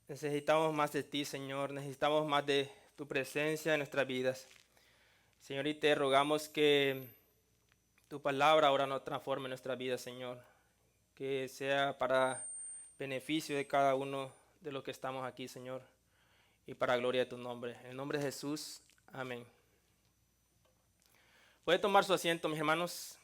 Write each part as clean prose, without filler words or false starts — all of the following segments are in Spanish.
Necesitamos más de ti, Señor. Necesitamos más de tu presencia en nuestras vidas. Señor, y te rogamos que tu palabra ahora nos transforme nuestras vidas, Señor. Que sea para beneficio de cada uno de los que estamos aquí, Señor. Y para gloria de tu nombre. En el nombre de Jesús. Amén. Puede tomar su asiento, mis hermanos.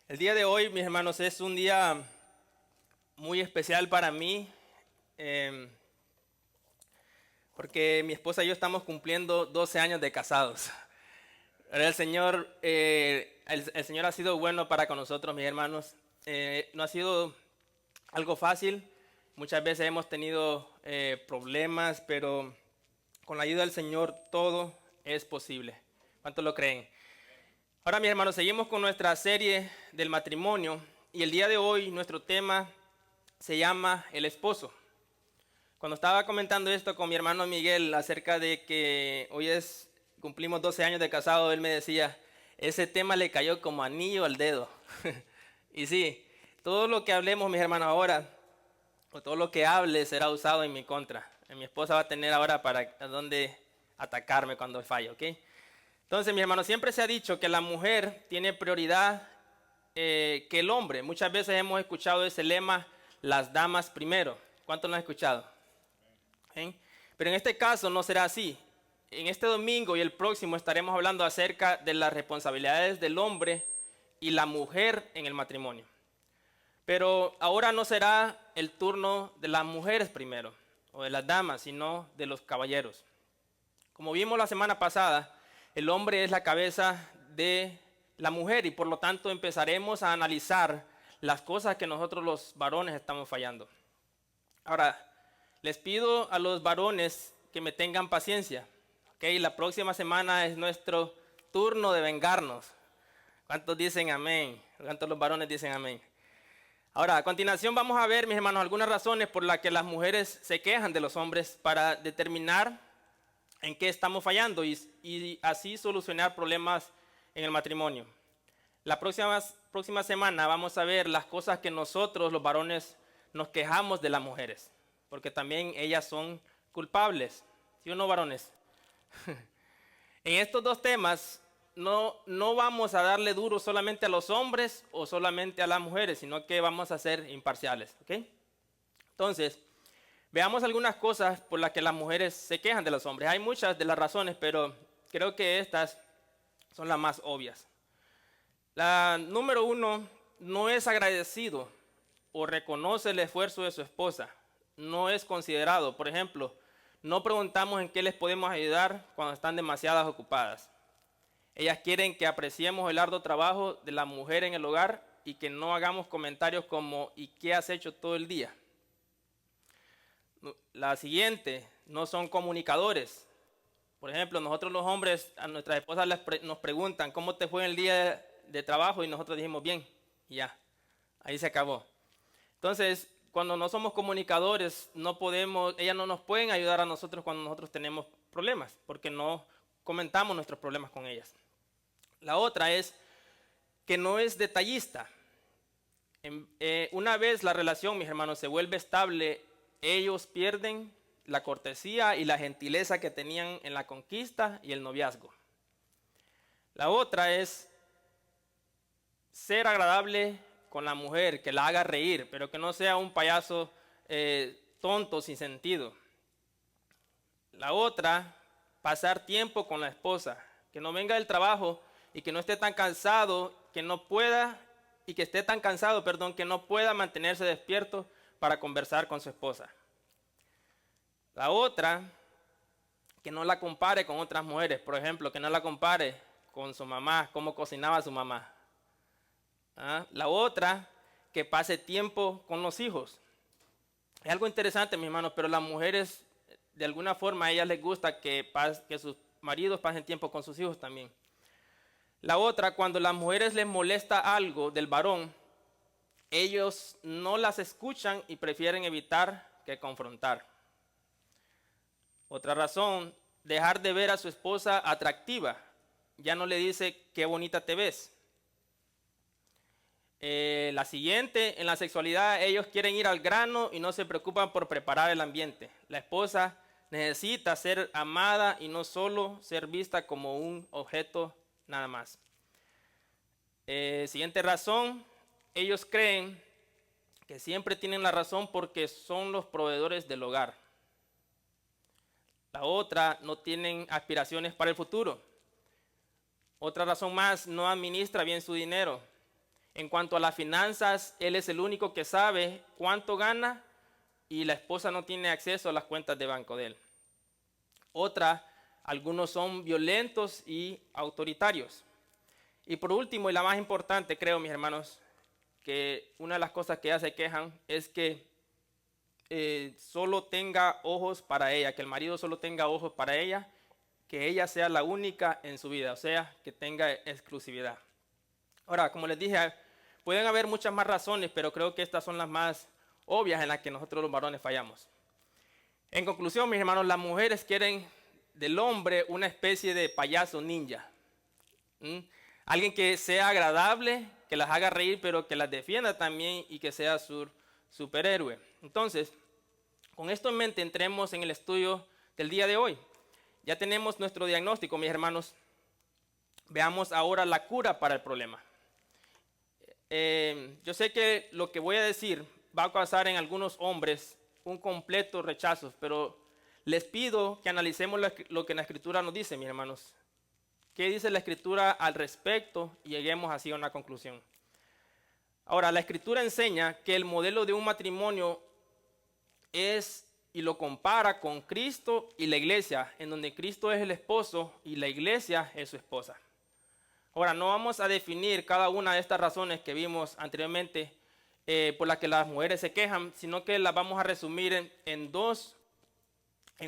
El día de hoy, mis hermanos, es un día muy especial para mí. eh, Porque mi esposa y yo estamos cumpliendo 12 años de casados. El Señor, el Señor ha sido bueno para con nosotros, mis hermanos. No ha sido algo fácil. Muchas veces hemos tenido problemas, pero con la ayuda del Señor todo es posible. ¿Cuántos lo creen? Ahora, mis hermanos, seguimos con nuestra serie del matrimonio y el día de hoy nuestro tema se llama el esposo. Cuando estaba comentando esto con mi hermano Miguel acerca de que cumplimos 12 años de casado, él me decía, ese tema le cayó como anillo al dedo. Y sí, todo lo que hablemos, mis hermanos, ahora, o todo lo que hable será usado en mi contra. Mi esposa va a tener ahora para dónde atacarme cuando falle, ¿ok? Entonces, mis hermanos, siempre se ha dicho que la mujer tiene prioridad que el hombre. Muchas veces hemos escuchado ese lema, las damas primero. ¿Cuántos lo han escuchado? ¿Eh? Pero en este caso no será así. En este domingo y el próximo estaremos hablando acerca de las responsabilidades del hombre y la mujer en el matrimonio. Pero ahora no será el turno de las mujeres primero, o de las damas, sino de los caballeros. Como vimos la semana pasada, el hombre es la cabeza de la mujer y por lo tanto empezaremos a analizar las cosas que nosotros los varones estamos fallando. Ahora, les pido a los varones que me tengan paciencia. ¿Okay? La próxima semana es nuestro turno de vengarnos. ¿Cuántos dicen amén? ¿Cuántos los varones dicen amén? Ahora, a continuación vamos a ver, mis hermanos, algunas razones por las que las mujeres se quejan de los hombres para determinar en qué estamos fallando y así solucionar problemas en el matrimonio. La próxima semana vamos a ver las cosas que nosotros, los varones, nos quejamos de las mujeres, porque también ellas son culpables. ¿Sí o no, varones? En estos dos temas no vamos a darle duro solamente a los hombres o solamente a las mujeres, sino que vamos a ser imparciales. ¿Ok? Entonces, veamos algunas cosas por las que las mujeres se quejan de los hombres. Hay muchas de las razones, pero creo que estas son las más obvias. La número uno, no es agradecido o reconoce el esfuerzo de su esposa. No es considerado. Por ejemplo, no preguntamos en qué les podemos ayudar cuando están demasiadas ocupadas. Ellas quieren que apreciemos el arduo trabajo de la mujer en el hogar y que no hagamos comentarios como ¿y qué has hecho todo el día? La siguiente, no son comunicadores. Por ejemplo, nosotros los hombres a nuestras esposas nos preguntan ¿cómo te fue en el día de trabajo? Y nosotros dijimos bien, y ya, ahí se acabó. Entonces, cuando no somos comunicadores, ellas no nos pueden ayudar a nosotros cuando nosotros tenemos problemas, porque no comentamos nuestros problemas con ellas. La otra es que no es detallista. Una vez la relación, mis hermanos, se vuelve estable, ellos pierden la cortesía y la gentileza que tenían en la conquista y el noviazgo. La otra es ser agradable con la mujer, que la haga reír, pero que no sea un payaso tonto sin sentido. La otra, pasar tiempo con la esposa, que no venga del trabajo y que no esté tan cansado, que esté tan cansado, perdón, que no pueda mantenerse despierto para conversar con su esposa. La otra, que no la compare con otras mujeres, por ejemplo, que no la compare con su mamá, cómo cocinaba su mamá. La otra, que pase tiempo con los hijos. Es algo interesante, mis hermanos, pero las mujeres, de alguna forma, a ellas les gusta que sus maridos pasen tiempo con sus hijos también. La otra, cuando a las mujeres les molesta algo del varón, ellos no las escuchan y prefieren evitar que confrontar. Otra razón dejar de ver a su esposa atractiva. Ya no le dice qué bonita te ves. La siguiente, en la sexualidad ellos quieren ir al grano y no se preocupan por preparar el ambiente. La esposa necesita ser amada y no solo ser vista como un objeto nada más. Siguiente razón, ellos creen que siempre tienen la razón porque son los proveedores del hogar. La otra, no tienen aspiraciones para el futuro. Otra razón más, no administra bien su dinero. En cuanto a las finanzas, él es el único que sabe cuánto gana y la esposa no tiene acceso a las cuentas de banco de él. Otra, algunos son violentos y autoritarios. Y por último, y la más importante, creo, mis hermanos, que una de las cosas que ya se quejan es que solo tenga ojos para ella, que el marido solo tenga ojos para ella, que ella sea la única en su vida, o sea, que tenga exclusividad. Ahora, como les dije, pueden haber muchas más razones, pero creo que estas son las más obvias en las que nosotros los varones fallamos. En conclusión, mis hermanos, las mujeres quieren del hombre una especie de payaso ninja. Alguien que sea agradable, que las haga reír, pero que las defienda también y que sea su superhéroe. Entonces, con esto en mente, entremos en el estudio del día de hoy. Ya tenemos nuestro diagnóstico, mis hermanos. Veamos ahora la cura para el problema. Yo sé que lo que voy a decir va a causar en algunos hombres un completo rechazo, pero les pido que analicemos lo que la Escritura nos dice, mis hermanos. ¿Qué dice la Escritura al respecto? Y lleguemos así a una conclusión. Ahora, la Escritura enseña que el modelo de un matrimonio es, y lo compara con Cristo y la iglesia, en donde Cristo es el esposo y la iglesia es su esposa. Ahora, no vamos a definir cada una de estas razones que vimos anteriormente por las que las mujeres se quejan, sino que las vamos a resumir en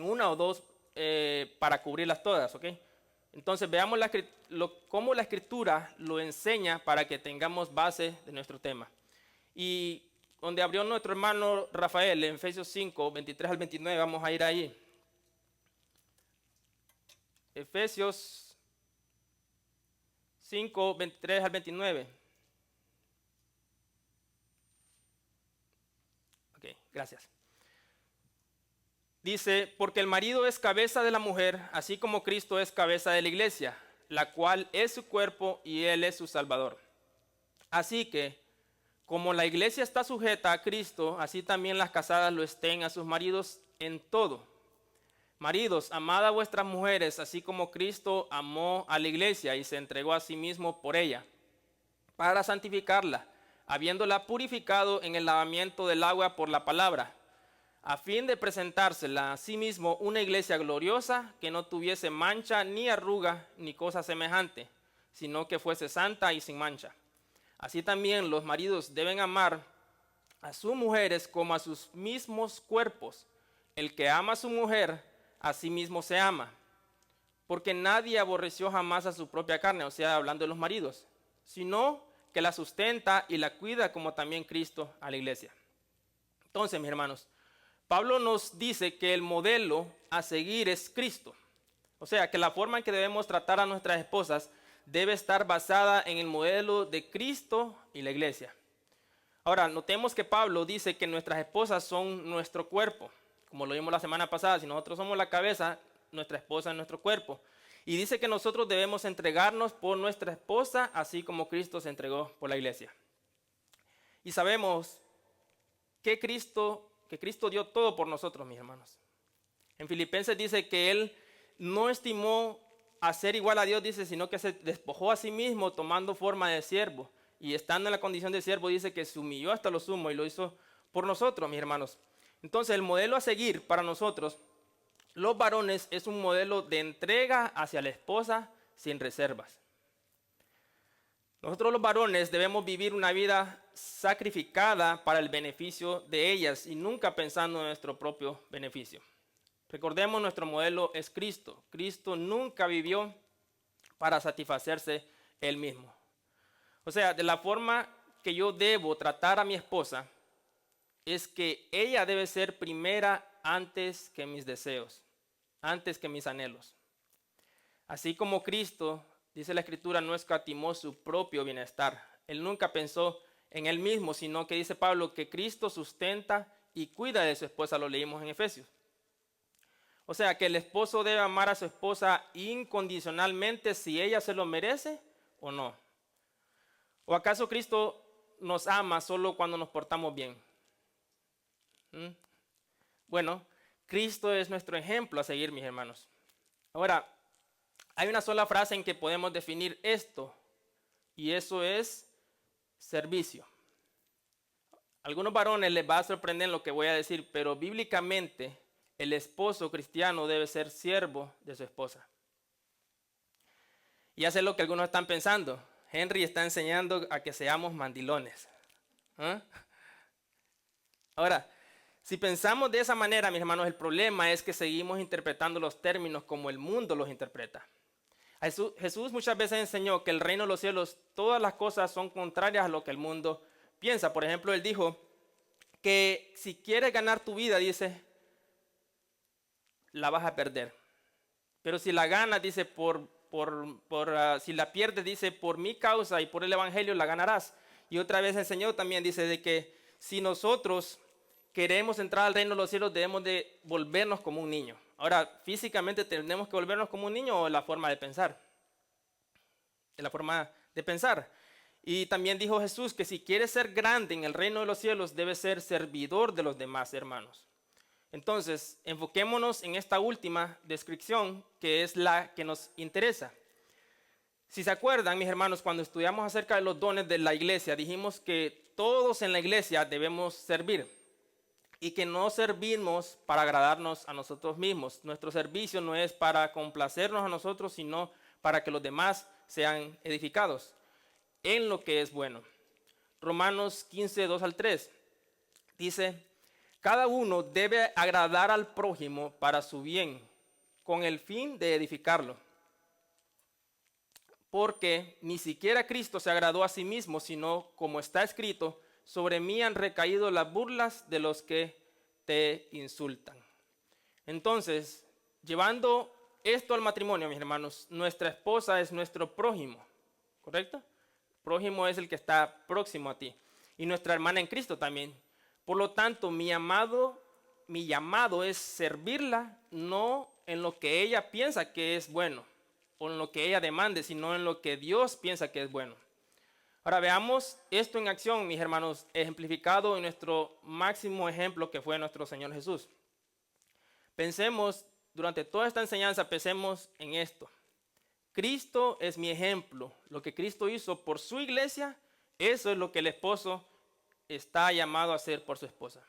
una o dos para cubrirlas todas, ¿ok? Entonces veamos cómo la Escritura lo enseña para que tengamos base de nuestro tema. Y donde abrió nuestro hermano Rafael en Efesios 5, 23 al 29, vamos a ir ahí. Efesios 5, 23 al 29. Ok, gracias. Dice, porque el marido es cabeza de la mujer, así como Cristo es cabeza de la iglesia, la cual es su cuerpo y él es su salvador. Así que, como la iglesia está sujeta a Cristo, así también las casadas lo estén a sus maridos en todo. Maridos, amad a vuestras mujeres, así como Cristo amó a la iglesia y se entregó a sí mismo por ella, para santificarla, habiéndola purificado en el lavamiento del agua por la palabra, a fin de presentársela a sí mismo una iglesia gloriosa, que no tuviese mancha, ni arruga, ni cosa semejante, sino que fuese santa y sin mancha. Así también los maridos deben amar a sus mujeres como a sus mismos cuerpos. El que ama a su mujer, a sí mismo se ama. Porque nadie aborreció jamás a su propia carne, o sea, hablando de los maridos, sino que la sustenta y la cuida, como también Cristo a la iglesia. Entonces, mis hermanos, Pablo nos dice que el modelo a seguir es Cristo. O sea, que la forma en que debemos tratar a nuestras esposas debe estar basada en el modelo de Cristo y la iglesia. Ahora, notemos que Pablo dice que nuestras esposas son nuestro cuerpo. Como lo vimos la semana pasada, si nosotros somos la cabeza, nuestra esposa es nuestro cuerpo. Y dice que nosotros debemos entregarnos por nuestra esposa, así como Cristo se entregó por la iglesia. Y sabemos que Cristo dio todo por nosotros, mis hermanos. En Filipenses dice que Él no estimó a ser igual a Dios, dice, sino que se despojó a sí mismo tomando forma de siervo. Y estando en la condición de siervo, dice que se humilló hasta lo sumo y lo hizo por nosotros, mis hermanos. Entonces, el modelo a seguir para nosotros, los varones, es un modelo de entrega hacia la esposa sin reservas. Nosotros los varones debemos vivir una vida sacrificada para el beneficio de ellas y nunca pensando en nuestro propio beneficio. Recordemos, nuestro modelo es Cristo. Cristo nunca vivió para satisfacerse él mismo. O sea, de la forma que yo debo tratar a mi esposa es que ella debe ser primera antes que mis deseos, antes que mis anhelos. Así como Cristo, dice la Escritura, no escatimó su propio bienestar. Él nunca pensó en él mismo, sino que dice Pablo que Cristo sustenta y cuida de su esposa, lo leímos en Efesios. O sea que el esposo debe amar a su esposa incondicionalmente si ella se lo merece o no. ¿O acaso Cristo nos ama solo cuando nos portamos bien? Bueno, Cristo es nuestro ejemplo a seguir, mis hermanos. Ahora, hay una sola frase en que podemos definir esto, y eso es servicio. A algunos varones les va a sorprender lo que voy a decir, pero bíblicamente el esposo cristiano debe ser siervo de su esposa. Y hace lo que algunos están pensando. Henry está enseñando a que seamos mandilones. Ahora, si pensamos de esa manera, mis hermanos, el problema es que seguimos interpretando los términos como el mundo los interpreta. Jesús muchas veces enseñó que el reino de los cielos, todas las cosas son contrarias a lo que el mundo piensa. Por ejemplo, él dijo que si quieres ganar tu vida, dice, la vas a perder. Pero si la ganas, dice, si la pierdes, dice, por mi causa y por el evangelio la ganarás. Y otra vez enseñó también, dice, de que si nosotros queremos entrar al reino de los cielos, debemos de volvernos como un niño. Ahora, físicamente tenemos que volvernos como un niño, o la forma de pensar. Es la forma de pensar. Y también dijo Jesús que si quieres ser grande en el reino de los cielos, debes ser servidor de los demás hermanos. Entonces, enfoquémonos en esta última descripción, que es la que nos interesa. Si se acuerdan, mis hermanos, cuando estudiamos acerca de los dones de la iglesia, dijimos que todos en la iglesia debemos servir y que no servimos para agradarnos a nosotros mismos. Nuestro servicio no es para complacernos a nosotros, sino para que los demás sean edificados en lo que es bueno. Romanos 15, 2 al 3 dice: cada uno debe agradar al prójimo para su bien, con el fin de edificarlo. Porque ni siquiera Cristo se agradó a sí mismo, sino, como está escrito, sobre mí han recaído las burlas de los que te insultan. Entonces, llevando esto al matrimonio, mis hermanos, nuestra esposa es nuestro prójimo, ¿correcto? Prójimo es el que está próximo a ti. Y nuestra hermana en Cristo también. Por lo tanto, mi llamado es servirla, no en lo que ella piensa que es bueno, o en lo que ella demande, sino en lo que Dios piensa que es bueno. Ahora veamos esto en acción, mis hermanos, ejemplificado en nuestro máximo ejemplo, que fue nuestro Señor Jesús. Pensemos, durante toda esta enseñanza, pensemos en esto. Cristo es mi ejemplo. Lo que Cristo hizo por su iglesia, eso es lo que el esposo está llamado a hacer por su esposa.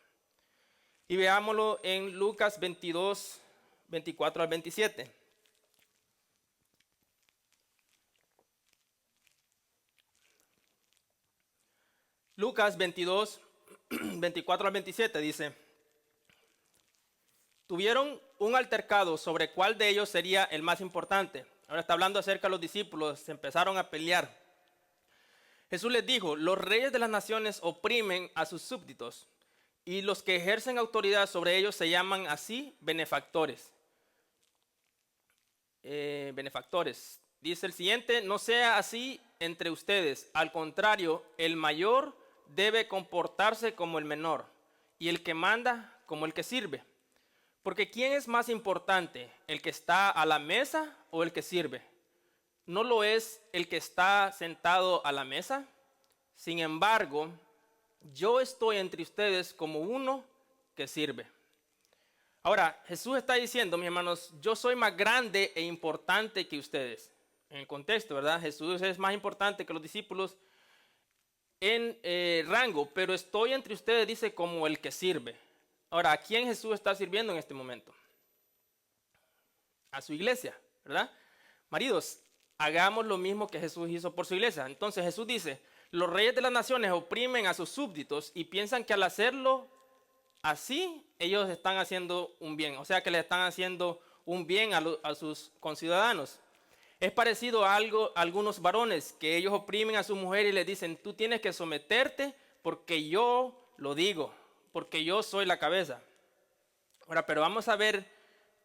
Y veámoslo en Lucas 22, 24 al 27. Lucas 22, 24 al 27 dice: tuvieron un altercado sobre cuál de ellos sería el más importante. Ahora está hablando acerca de los discípulos, se empezaron a pelear. Jesús les dijo: los reyes de las naciones oprimen a sus súbditos, y los que ejercen autoridad sobre ellos se llaman así benefactores. Benefactores. Dice el siguiente: no sea así entre ustedes, al contrario, el mayor debe comportarse como el menor, y el que manda como el que sirve. Porque ¿quién es más importante, el que está a la mesa o el que sirve? ¿No lo es el que está sentado a la mesa? Sin embargo, yo estoy entre ustedes como uno que sirve. Ahora, Jesús está diciendo, mis hermanos, yo soy más grande e importante que ustedes. En el contexto, ¿verdad? Jesús es más importante que los discípulos en rango, pero estoy entre ustedes, dice, como el que sirve. Ahora, ¿a quién Jesús está sirviendo en este momento? A su iglesia, ¿verdad? Maridos, hagamos lo mismo que Jesús hizo por su iglesia. Entonces Jesús dice: los reyes de las naciones oprimen a sus súbditos y piensan que al hacerlo así, ellos están haciendo un bien. O sea, que le están haciendo un bien a sus conciudadanos. Es parecido a algunos varones que ellos oprimen a su mujer y les dicen: tú tienes que someterte porque yo lo digo, porque yo soy la cabeza. Ahora, pero vamos a ver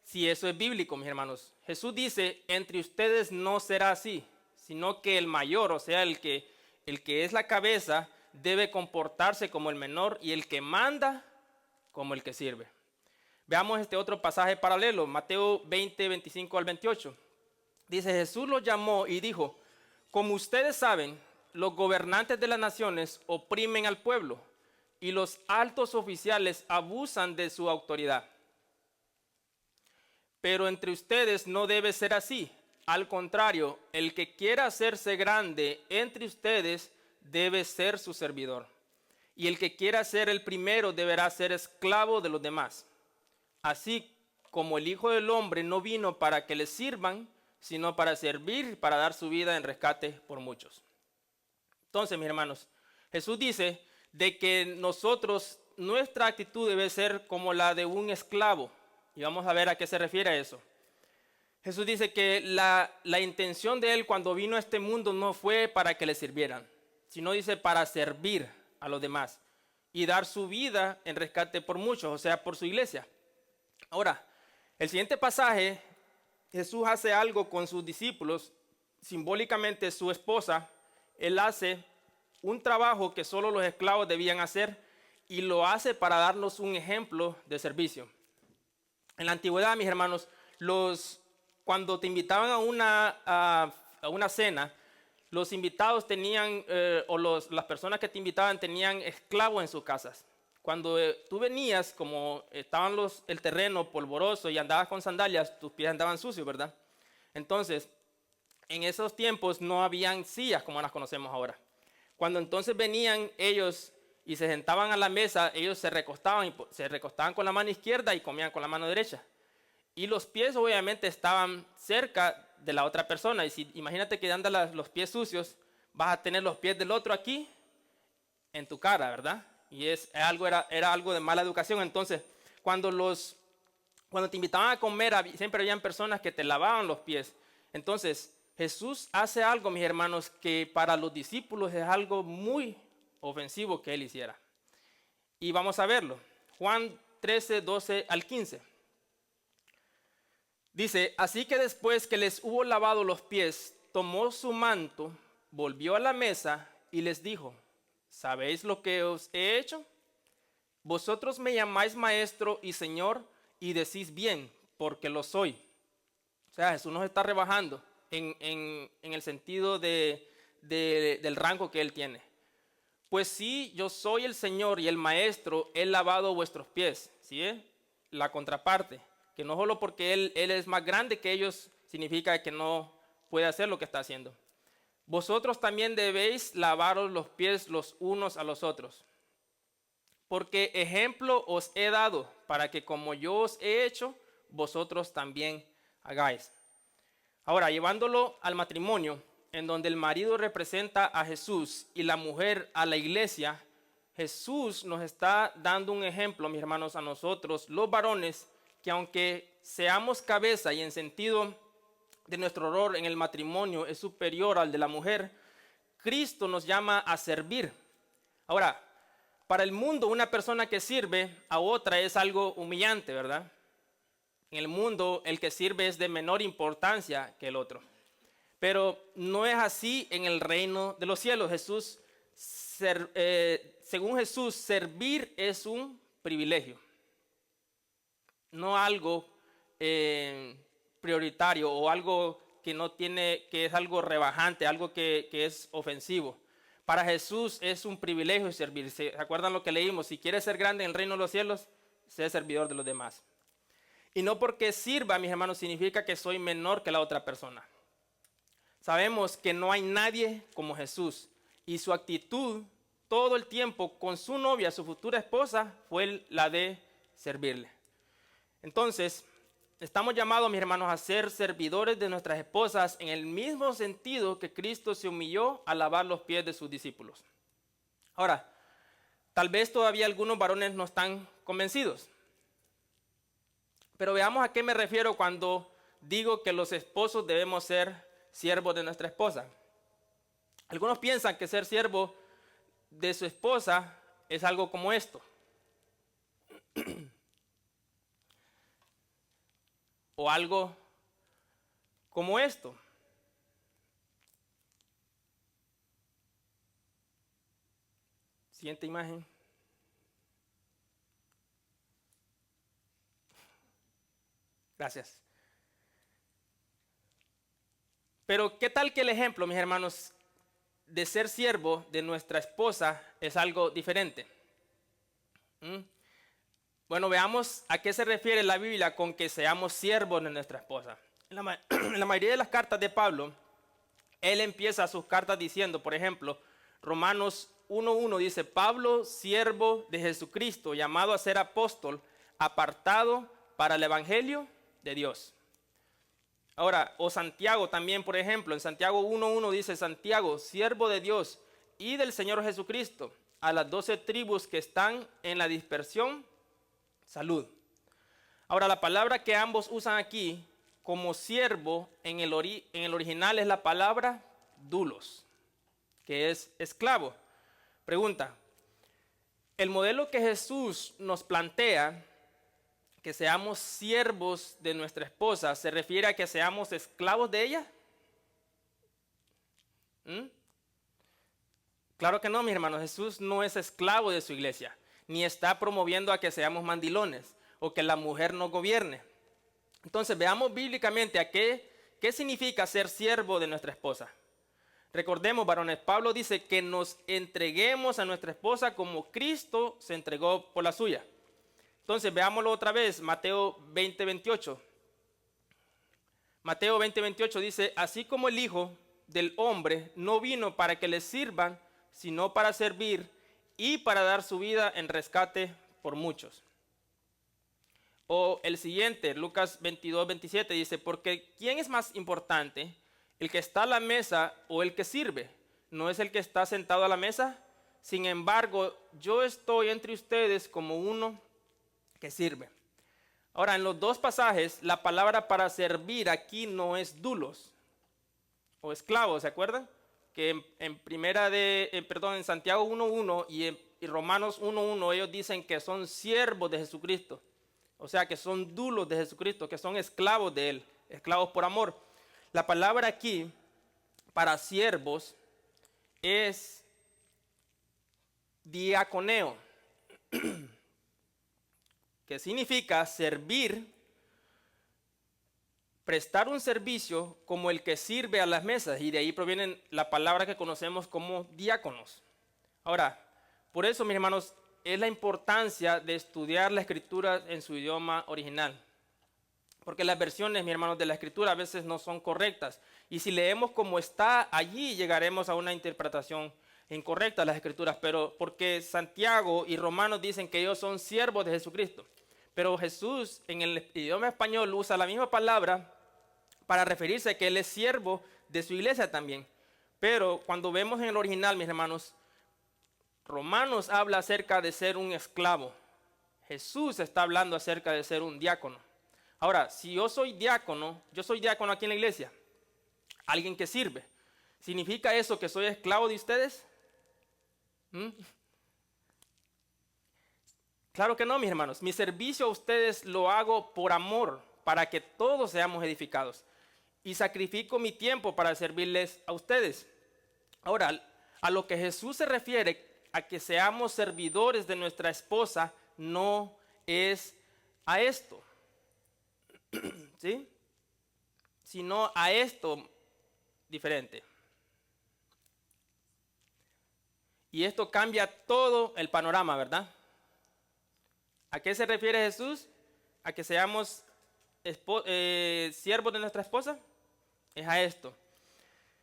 si eso es bíblico, mis hermanos. Jesús dice, entre ustedes no será así, sino que el mayor, o sea, el que es la cabeza, debe comportarse como el menor y el que manda como el que sirve. Veamos este otro pasaje paralelo, Mateo 20, 25 al 28. Dice, Jesús los llamó y dijo, como ustedes saben, los gobernantes de las naciones oprimen al pueblo y los altos oficiales abusan de su autoridad. Pero entre ustedes no debe ser así. Al contrario, el que quiera hacerse grande entre ustedes debe ser su servidor. Y el que quiera ser el primero deberá ser esclavo de los demás. Así como el Hijo del Hombre no vino para que le sirvan, sino para servir y para dar su vida en rescate por muchos. Entonces, mis hermanos, Jesús dice de que nosotros, nuestra actitud debe ser como la de un esclavo. Y vamos a ver a qué se refiere a eso. Jesús dice que la intención de Él cuando vino a este mundo no fue para que le sirvieran, sino dice para servir a los demás y dar su vida en rescate por muchos, o sea, por su iglesia. Ahora, el siguiente pasaje, Jesús hace algo con sus discípulos, simbólicamente su esposa. Él hace un trabajo que solo los esclavos debían hacer y lo hace para darnos un ejemplo de servicio. En la antigüedad, mis hermanos, cuando te invitaban a una cena, los invitados tenían, las personas que te invitaban tenían esclavos en sus casas. Cuando tú venías, como estaban el terreno polvoroso y andabas con sandalias, tus pies andaban sucios, ¿verdad? Entonces, en esos tiempos no habían sillas como las conocemos ahora. Cuando entonces venían ellos y se sentaban a la mesa, ellos se recostaban con la mano izquierda y comían con la mano derecha. Y los pies obviamente estaban cerca de la otra persona. Y si imagínate que andan los pies sucios, vas a tener los pies del otro aquí en tu cara, ¿verdad? Y era algo de mala educación. Entonces, cuando te invitaban a comer, siempre habían personas que te lavaban los pies. Entonces, Jesús hace algo, mis hermanos, que para los discípulos es algo muy ofensivo que Él hiciera. Y vamos a verlo. Juan 13, 12 al 15. Dice, así que después que les hubo lavado los pies, tomó su manto, volvió a la mesa y les dijo, ¿sabéis lo que os he hecho? Vosotros me llamáis maestro y señor y decís bien, porque lo soy. O sea, Jesús nos está rebajando en el sentido del rango que Él tiene. Pues sí, yo soy el Señor y el Maestro, he lavado vuestros pies. ¿Sí? La contraparte, que no solo porque él es más grande que ellos, significa que no puede hacer lo que está haciendo. Vosotros también debéis lavaros los pies los unos a los otros. Porque ejemplo os he dado, para que como yo os he hecho, vosotros también hagáis. Ahora, llevándolo al matrimonio, en donde el marido representa a Jesús y la mujer a la iglesia, Jesús nos está dando un ejemplo, mis hermanos, a nosotros, los varones, que aunque seamos cabeza y en sentido de nuestro rol en el matrimonio es superior al de la mujer, Cristo nos llama a servir. Ahora, para el mundo, una persona que sirve a otra es algo humillante, ¿verdad? En el mundo, el que sirve es de menor importancia que el otro. Pero no es así en el reino de los cielos. Según Jesús, servir es un privilegio, no algo prioritario o algo que es algo rebajante, algo que es ofensivo. Para Jesús es un privilegio servir. ¿Se acuerdan lo que leímos? Si quieres ser grande en el reino de los cielos, sé servidor de los demás. Y no porque sirva, mis hermanos, significa que soy menor que la otra persona. Sabemos que no hay nadie como Jesús y su actitud todo el tiempo con su novia, su futura esposa, fue la de servirle. Entonces, estamos llamados, mis hermanos, a ser servidores de nuestras esposas en el mismo sentido que Cristo se humilló a lavar los pies de sus discípulos. Ahora, tal vez todavía algunos varones no están convencidos. Pero veamos a qué me refiero cuando digo que los esposos debemos ser siervos de nuestra esposa. Algunos piensan que ser siervo de su esposa es algo como esto. o algo como esto. Siguiente imagen. Gracias. Pero ¿qué tal que el ejemplo, mis hermanos, de ser siervo de nuestra esposa es algo diferente? Bueno, veamos a qué se refiere la Biblia con que seamos siervos de nuestra esposa. En la mayoría de las cartas de Pablo, él empieza sus cartas diciendo, por ejemplo, Romanos 1:1 dice, Pablo, siervo de Jesucristo, llamado a ser apóstol, apartado para el evangelio de Dios. Ahora, o Santiago también, por ejemplo, en Santiago 1:1 dice, Santiago, siervo de Dios y del Señor Jesucristo, a las 12 tribus que están en la dispersión, salud. Ahora, la palabra que ambos usan aquí como siervo en el original es la palabra doulos, que es esclavo. Pregunta, el modelo que Jesús nos plantea, que seamos siervos de nuestra esposa, ¿se refiere a que seamos esclavos de ella? Claro que no, mis hermanos. Jesús no es esclavo de su iglesia, ni está promoviendo a que seamos mandilones o que la mujer no gobierne. Entonces veamos bíblicamente a qué significa ser siervo de nuestra esposa. Recordemos, varones, Pablo dice que nos entreguemos a nuestra esposa como Cristo se entregó por la suya. Entonces veámoslo otra vez, Mateo 20:28. Mateo 20:28 dice, así como el Hijo del Hombre no vino para que le sirvan, sino para servir y para dar su vida en rescate por muchos. O el siguiente, Lucas 22:27 dice, porque ¿quién es más importante? ¿El que está a la mesa o el que sirve? ¿No es el que está sentado a la mesa? Sin embargo, yo estoy entre ustedes como uno que sirve. Ahora, en los dos pasajes, la palabra para servir aquí no es doulos o esclavos, ¿se acuerdan? Que en Santiago 1:1 y Romanos 1:1 ellos dicen que son siervos de Jesucristo. O sea, que son doulos de Jesucristo, que son esclavos de Él, esclavos por amor. La palabra aquí para siervos es diaconeo, que significa servir, prestar un servicio como el que sirve a las mesas, y de ahí proviene la palabra que conocemos como diáconos. Ahora, por eso, mis hermanos, es la importancia de estudiar la Escritura en su idioma original. Porque las versiones, mis hermanos, de la Escritura a veces no son correctas. Y si leemos como está allí, llegaremos a una interpretación incorrecta de las Escrituras. Pero porque Santiago y Romanos dicen que ellos son siervos de Jesucristo. Pero Jesús en el idioma español usa la misma palabra para referirse a que Él es siervo de su iglesia también. Pero cuando vemos en el original, mis hermanos, Romanos habla acerca de ser un esclavo. Jesús está hablando acerca de ser un diácono. Ahora, si yo soy diácono aquí en la iglesia, alguien que sirve, ¿significa eso que soy esclavo de ustedes? Claro que no, mis hermanos. Mi servicio a ustedes lo hago por amor, para que todos seamos edificados. Y sacrifico mi tiempo para servirles a ustedes. Ahora, a lo que Jesús se refiere, a que seamos servidores de nuestra esposa, no es a esto. ¿Sí? Sino a esto diferente. Y esto cambia todo el panorama, ¿verdad? ¿A qué se refiere Jesús? ¿A que seamos siervos de nuestra esposa? Es a esto.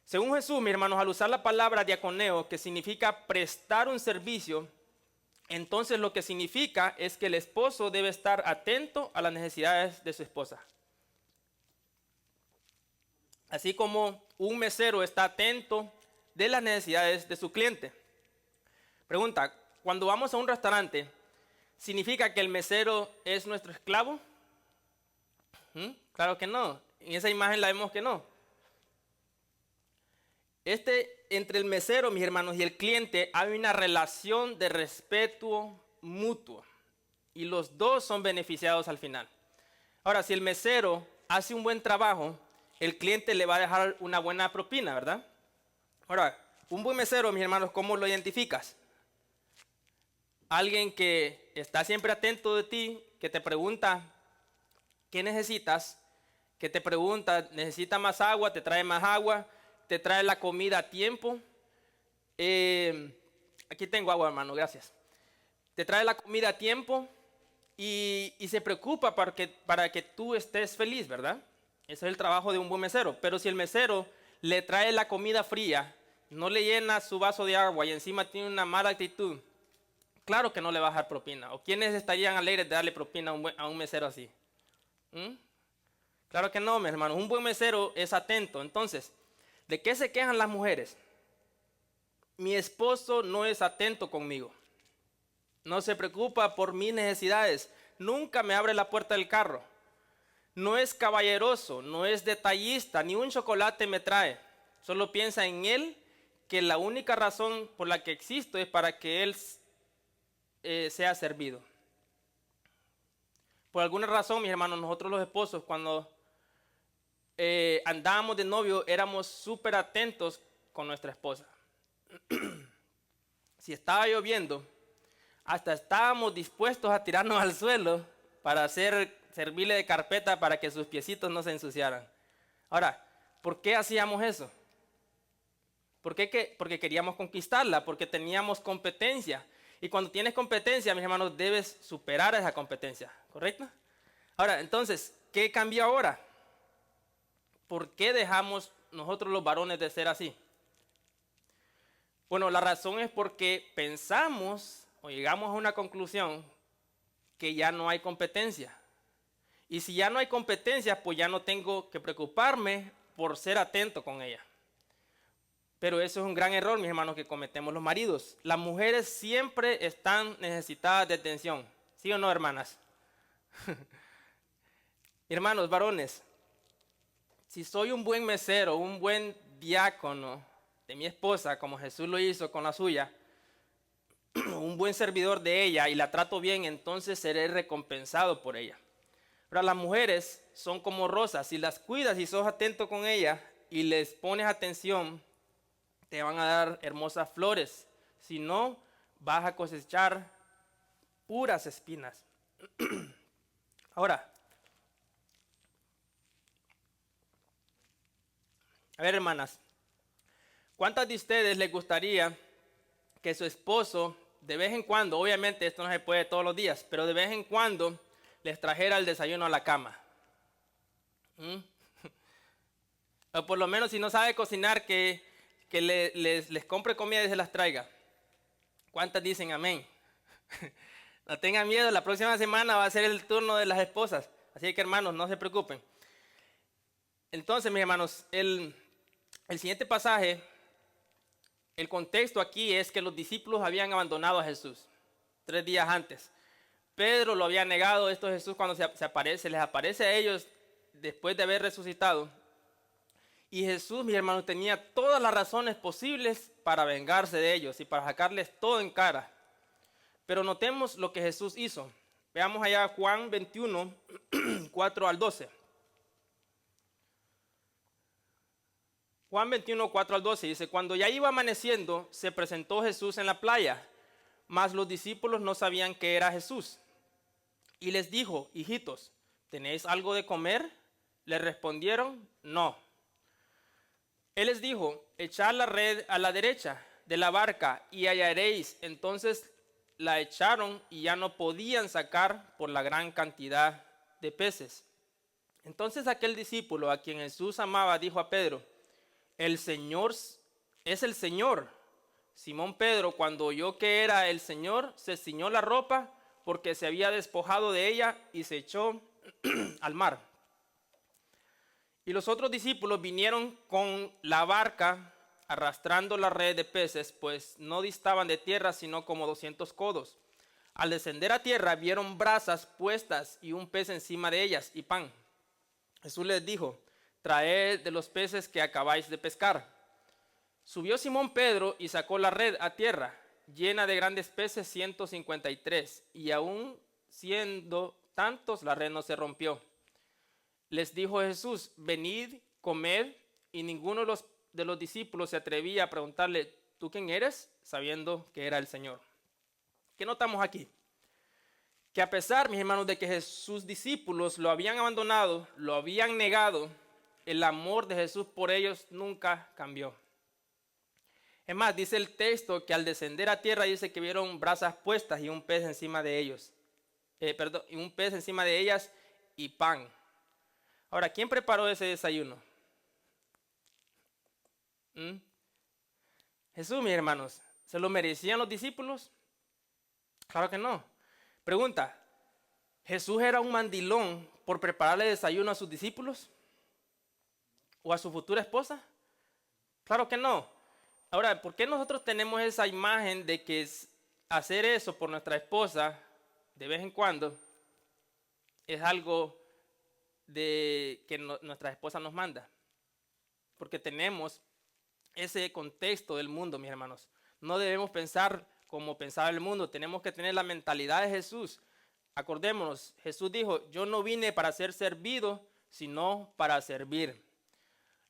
Según Jesús, mis hermanos, al usar la palabra diaconeo, que significa prestar un servicio, entonces lo que significa es que el esposo debe estar atento a las necesidades de su esposa. Así como un mesero está atento de las necesidades de su cliente. Pregunta, cuando vamos a un restaurante, ¿significa que el mesero es nuestro esclavo? Claro que no. En esa imagen la vemos que no. Entre el mesero, mis hermanos, y el cliente hay una relación de respeto mutuo. Y los dos son beneficiados al final. Ahora, si el mesero hace un buen trabajo, el cliente le va a dejar una buena propina, ¿verdad? Ahora, un buen mesero, mis hermanos, ¿cómo lo identificas? Alguien que está siempre atento de ti, que te pregunta qué necesitas, que te pregunta, ¿necesita más agua? Te trae más agua, te trae la comida a tiempo. Aquí tengo agua, hermano, gracias. Te trae la comida a tiempo y se preocupa para que tú estés feliz, ¿verdad? Ese es el trabajo de un buen mesero. Pero si el mesero le trae la comida fría, no le llena su vaso de agua y encima tiene una mala actitud, claro que no le va a dar propina. ¿O quiénes estarían alegres de darle propina a un mesero así? ¿Mm? Claro que no, mis hermanos. Un buen mesero es atento. Entonces, ¿de qué se quejan las mujeres? Mi esposo no es atento conmigo. No se preocupa por mis necesidades. Nunca me abre la puerta del carro. No es caballeroso, no es detallista, ni un chocolate me trae. Solo piensa en él, que la única razón por la que existo es para que él sea servido. Por alguna razón, mis hermanos, nosotros los esposos, cuando andábamos de novio, éramos súper atentos con nuestra esposa. Si estaba lloviendo, hasta estábamos dispuestos a tirarnos al suelo para servirle de carpeta para que sus piecitos no se ensuciaran. Ahora, ¿por qué hacíamos eso? Porque queríamos conquistarla, porque teníamos competencia. Y cuando tienes competencia, mis hermanos, debes superar esa competencia, ¿correcto? Ahora, entonces, ¿qué cambió ahora? ¿Por qué dejamos nosotros los varones de ser así? Bueno, la razón es porque pensamos o llegamos a una conclusión que ya no hay competencia. Y si ya no hay competencia, pues ya no tengo que preocuparme por ser atento con ella. Pero eso es un gran error, mis hermanos, que cometemos los maridos. Las mujeres siempre están necesitadas de atención. ¿Sí o no, hermanas? Hermanos, varones, si soy un buen mesero, un buen diácono de mi esposa, como Jesús lo hizo con la suya, un buen servidor de ella y la trato bien, entonces seré recompensado por ella. Pero las mujeres son como rosas, si las cuidas y sos atento con ellas y les pones atención, te van a dar hermosas flores. Si no, vas a cosechar puras espinas. Ahora, a ver, hermanas, ¿cuántas de ustedes les gustaría que su esposo, de vez en cuando, obviamente esto no se puede todos los días, pero de vez en cuando les trajera el desayuno a la cama? O por lo menos si no sabe cocinar, que les compre comida y se las traiga. ¿Cuántas dicen amén? No tengan miedo, la próxima semana va a ser el turno de las esposas. Así que, hermanos, no se preocupen. Entonces, mis hermanos, el siguiente pasaje, el contexto aquí es que los discípulos habían abandonado a Jesús 3 días antes. Pedro lo había negado. Esto Jesús cuando les aparece a ellos después de haber resucitado. Y Jesús, mis hermanos, tenía todas las razones posibles para vengarse de ellos y para sacarles todo en cara. Pero notemos lo que Jesús hizo. Veamos allá Juan 21, 4 al 12. Juan 21, 4 al 12 dice: cuando ya iba amaneciendo, se presentó Jesús en la playa, mas los discípulos no sabían que era Jesús. Y les dijo: hijitos, ¿tenéis algo de comer? Le respondieron: no. Él les dijo: echad la red a la derecha de la barca y hallaréis. Entonces la echaron y ya no podían sacar por la gran cantidad de peces. Entonces aquel discípulo a quien Jesús amaba dijo a Pedro: el Señor es el Señor. Simón Pedro, cuando oyó que era el Señor, se ciñó la ropa porque se había despojado de ella y se echó al mar. Y los otros discípulos vinieron con la barca arrastrando la red de peces, pues no distaban de tierra sino como 200 codos. Al descender a tierra vieron brasas puestas y un pez encima de ellas y pan. Jesús les dijo: traed de los peces que acabáis de pescar. Subió Simón Pedro y sacó la red a tierra, llena de grandes peces, 153, y aún siendo tantos la red no se rompió. les dijo Jesús: venid, comed, y ninguno de los discípulos se atrevía a preguntarle: ¿tú quién eres?, sabiendo que era el Señor. ¿Qué notamos aquí? Que a pesar, mis hermanos, de que sus discípulos lo habían abandonado, lo habían negado, el amor de Jesús por ellos nunca cambió. Es más, dice el texto que al descender a tierra dice que vieron brasas puestas y un pez encima de ellos. Y un pez encima de ellas y pan. Ahora, ¿quién preparó ese desayuno? ¿Mm? Jesús, mis hermanos. ¿Se lo merecían los discípulos? Claro que no. Pregunta: ¿Jesús era un mandilón por prepararle desayuno a sus discípulos? ¿O a su futura esposa? Claro que no. Ahora, ¿por qué nosotros tenemos esa imagen de que hacer eso por nuestra esposa de vez en cuando es algo de que nuestra esposa nos manda? Porque tenemos ese contexto del mundo, mis hermanos. No debemos pensar como pensaba el mundo, tenemos que tener la mentalidad de Jesús. Acordémonos, Jesús dijo: yo no vine para ser servido, sino para servir.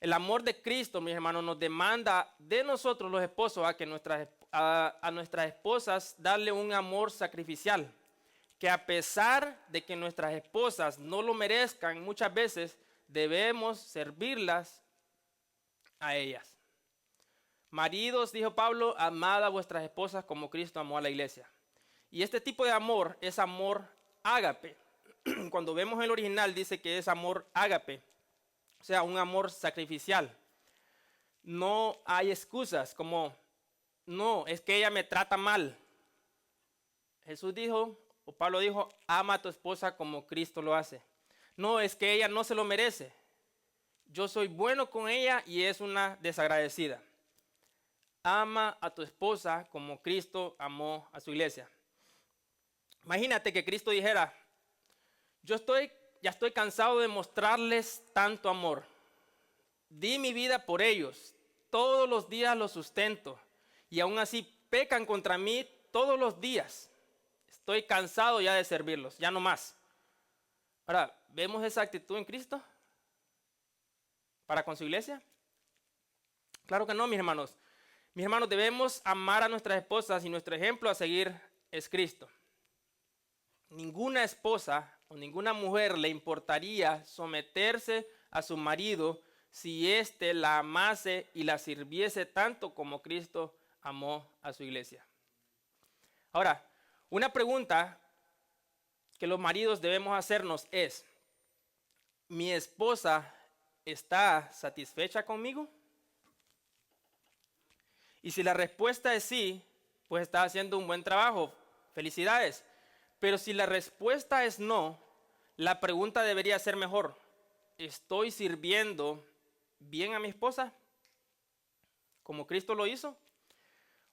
El amor de Cristo, mis hermanos, nos demanda de nosotros los esposos a nuestras esposas darle un amor sacrificial. Que a pesar de que nuestras esposas no lo merezcan, muchas veces debemos servirlas a ellas. Maridos, dijo Pablo, amad a vuestras esposas como Cristo amó a la iglesia. Y este tipo de amor es amor ágape. Cuando vemos el original dice que es amor ágape, o sea, un amor sacrificial. No hay excusas como: no, es que ella me trata mal. Jesús dijo, o Pablo dijo: ama a tu esposa como Cristo lo hace. No, es que ella no se lo merece. Yo soy bueno con ella y es una desagradecida. Ama a tu esposa como Cristo amó a su iglesia. Imagínate que Cristo dijera: ya estoy cansado de mostrarles tanto amor. Di mi vida por ellos. Todos los días los sustento. Y aún así pecan contra mí todos los días. Estoy cansado ya de servirlos, ya no más. Ahora, ¿vemos esa actitud en Cristo para con su iglesia? Claro que no, mis hermanos. Mis hermanos, debemos amar a nuestras esposas y nuestro ejemplo a seguir es Cristo. Ninguna esposa o ninguna mujer le importaría someterse a su marido si éste la amase y la sirviese tanto como Cristo amó a su iglesia. Ahora, una pregunta que los maridos debemos hacernos es: ¿mi esposa está satisfecha conmigo? Y si la respuesta es sí, pues está haciendo un buen trabajo. Felicidades. Pero si la respuesta es no, la pregunta debería ser mejor: ¿estoy sirviendo bien a mi esposa como Cristo lo hizo?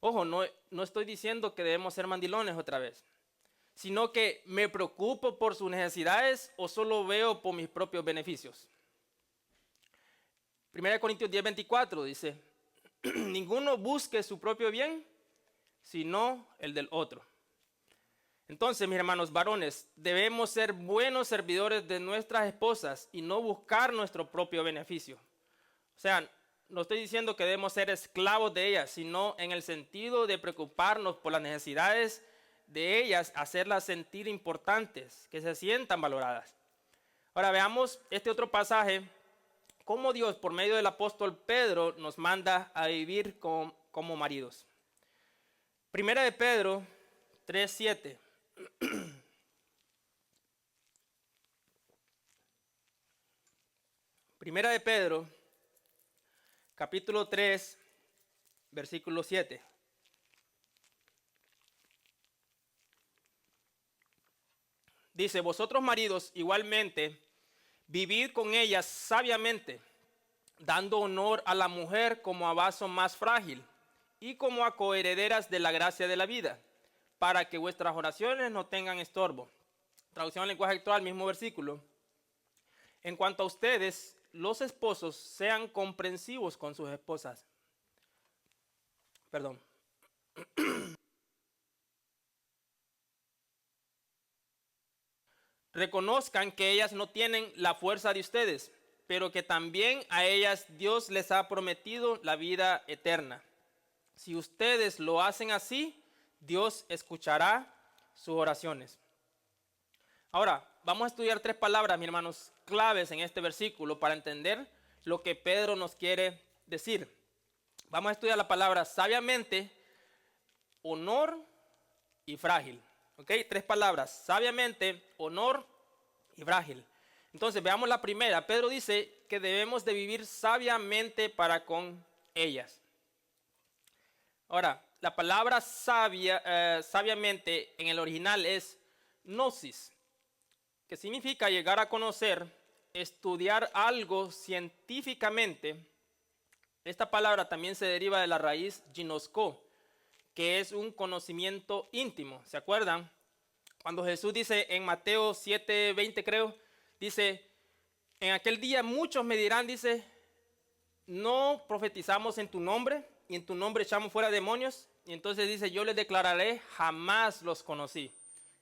Ojo, no estoy diciendo que debemos ser mandilones otra vez, sino que me preocupo por sus necesidades o solo veo por mis propios beneficios. 1 Corintios 10:24 dice: ninguno busque su propio bien, sino el del otro. Entonces, mis hermanos varones, debemos ser buenos servidores de nuestras esposas y no buscar nuestro propio beneficio. O sea, no estoy diciendo que debemos ser esclavos de ellas, sino en el sentido de preocuparnos por las necesidades de ellas, hacerlas sentir importantes, que se sientan valoradas. Ahora veamos este otro pasaje, cómo Dios por medio del apóstol Pedro nos manda a vivir como maridos. Primera de Pedro 3:7. Primera de Pedro, capítulo 3, versículo 7. Dice: vosotros maridos igualmente, vivid con ellas sabiamente, dando honor a la mujer como a vaso más frágil y como a coherederas de la gracia de la vida, para que vuestras oraciones no tengan estorbo. Traducción al lenguaje actual, mismo versículo. En cuanto a ustedes, los esposos, sean comprensivos con sus esposas. Perdón. reconozcan que ellas no tienen la fuerza de ustedes, pero que también a ellas Dios les ha prometido la vida eterna. Si ustedes lo hacen así, Dios escuchará sus oraciones. Ahora, vamos a estudiar 3 palabras, mis hermanos, claves en este versículo para entender lo que Pedro nos quiere decir. Vamos a estudiar la palabra sabiamente, honor y frágil. ¿Ok? 3 palabras, sabiamente, honor y frágil. Entonces, veamos la primera. Pedro dice que debemos de vivir sabiamente para con ellas. Ahora, la palabra sabiamente en el original es gnosis, que significa llegar a conocer, estudiar algo científicamente. Esta palabra también se deriva de la raíz ginosko, que es un conocimiento íntimo. ¿Se acuerdan? Cuando Jesús dice en Mateo 7:20 creo, dice, en aquel día muchos me dirán, dice, no profetizamos en tu nombre y en tu nombre echamos fuera demonios. Y entonces dice, yo les declararé, jamás los conocí.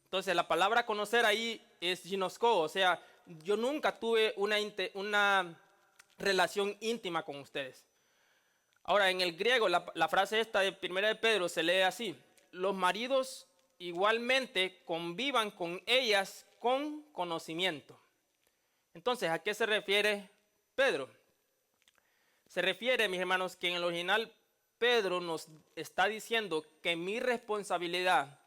Entonces la palabra conocer ahí es ginosko, o sea, yo nunca tuve una relación íntima con ustedes. Ahora, en el griego, la frase esta de 1 de Pedro se lee así: los maridos igualmente convivan con ellas con conocimiento. Entonces, ¿a qué se refiere Pedro? Se refiere, mis hermanos, que en el original Pedro nos está diciendo que mi responsabilidad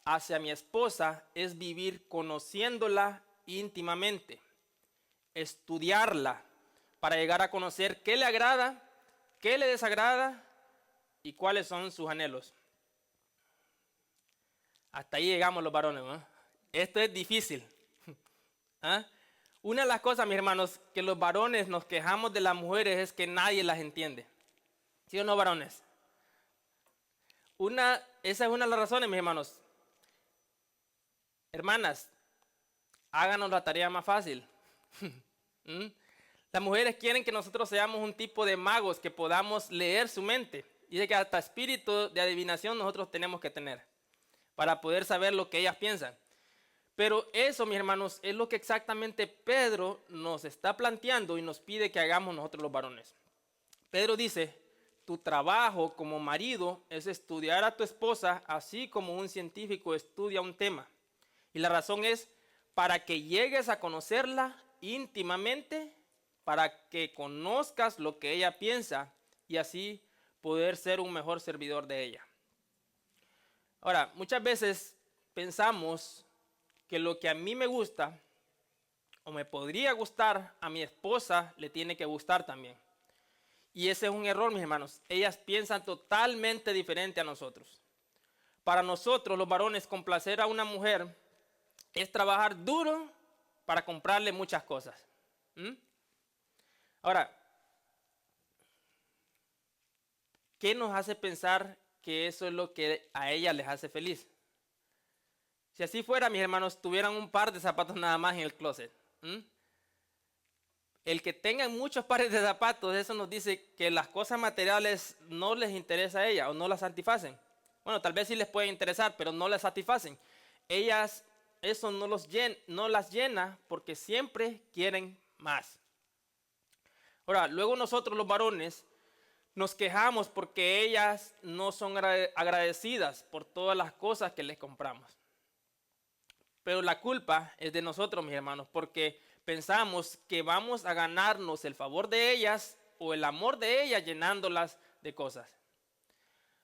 hacia mi esposa es vivir conociéndola íntimamente, estudiarla para llegar a conocer qué le agrada, qué le desagrada y cuáles son sus anhelos. Hasta ahí llegamos los varones, ¿no? Esto es difícil. ¿Ah? Una de las cosas, mis hermanos, que los varones nos quejamos de las mujeres es que nadie las entiende. ¿Sí o no, varones? Esa es una de las razones, mis hermanos. Hermanas, háganos la tarea más fácil. Las mujeres quieren que nosotros seamos un tipo de magos, que podamos leer su mente. Dice que hasta espíritu de adivinación nosotros tenemos que tener para poder saber lo que ellas piensan. Pero eso, mis hermanos, es lo que exactamente Pedro nos está planteando y nos pide que hagamos nosotros los varones. Pedro dice, tu trabajo como marido es estudiar a tu esposa así como un científico estudia un tema. Y la razón es para que llegues a conocerla íntimamente, para que conozcas lo que ella piensa y así poder ser un mejor servidor de ella. Ahora, muchas veces pensamos que lo que a mí me gusta o me podría gustar, a mi esposa le tiene que gustar también. Y ese es un error, mis hermanos. Ellas piensan totalmente diferente a nosotros. Para nosotros, los varones, complacer a una mujer es trabajar duro para comprarle muchas cosas. Ahora, ¿qué nos hace pensar que eso es lo que a ella les hace feliz? Si así fuera, mis hermanos, tuvieran un par de zapatos nada más en el closet. El que tengan muchos pares de zapatos, eso nos dice que las cosas materiales no les interesa a ella o no las satisfacen. Bueno, tal vez sí les puede interesar, pero no las satisfacen. Ellas, eso no las llena porque siempre quieren más. Ahora, luego nosotros los varones nos quejamos porque ellas no son agradecidas por todas las cosas que les compramos. Pero la culpa es de nosotros, mis hermanos, porque pensamos que vamos a ganarnos el favor de ellas o el amor de ellas llenándolas de cosas.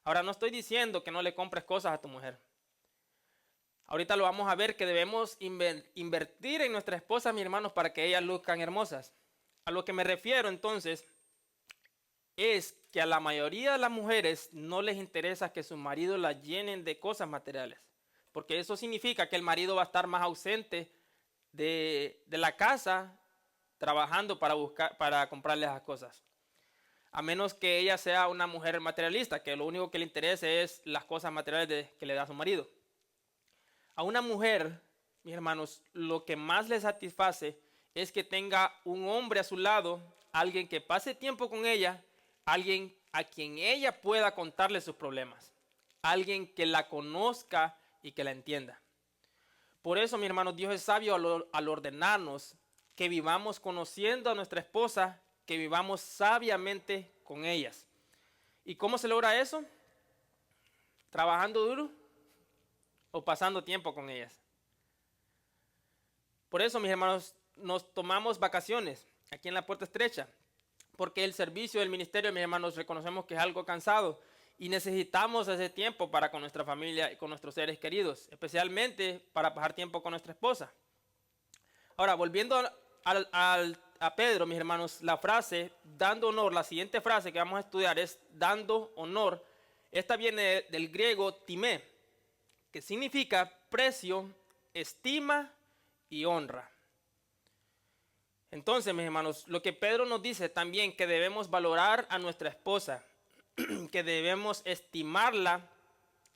Ahora, no estoy diciendo que no le compres cosas a tu mujer. Ahorita lo vamos a ver que debemos invertir en nuestra esposa, mis hermanos, para que ellas luzcan hermosas. A lo que me refiero entonces es que a la mayoría de las mujeres no les interesa que sus maridos las llenen de cosas materiales, porque eso significa que el marido va a estar más ausente de la casa trabajando para comprarle esas cosas. A menos que ella sea una mujer materialista, que lo único que le interese es las cosas materiales que le da a su marido. A una mujer, mis hermanos, lo que más le satisface es que tenga un hombre a su lado, alguien que pase tiempo con ella, alguien a quien ella pueda contarle sus problemas, alguien que la conozca y que la entienda. Por eso, mis hermanos, Dios es sabio al ordenarnos que vivamos conociendo a nuestra esposa, que vivamos sabiamente con ellas. ¿Y cómo se logra eso? ¿Trabajando duro o pasando tiempo con ellas? Por eso, mis hermanos, nos tomamos vacaciones aquí en la Puerta Estrecha, porque el servicio del ministerio, mis hermanos, reconocemos que es algo cansado y necesitamos ese tiempo para con nuestra familia y con nuestros seres queridos, especialmente para pasar tiempo con nuestra esposa. Ahora, volviendo a Pedro, mis hermanos, la frase dando honor, la siguiente frase que vamos a estudiar es dando honor. Esta viene del griego timé, que significa precio, estima y honra. Entonces, mis hermanos, lo que Pedro nos dice también que debemos valorar a nuestra esposa, que debemos estimarla,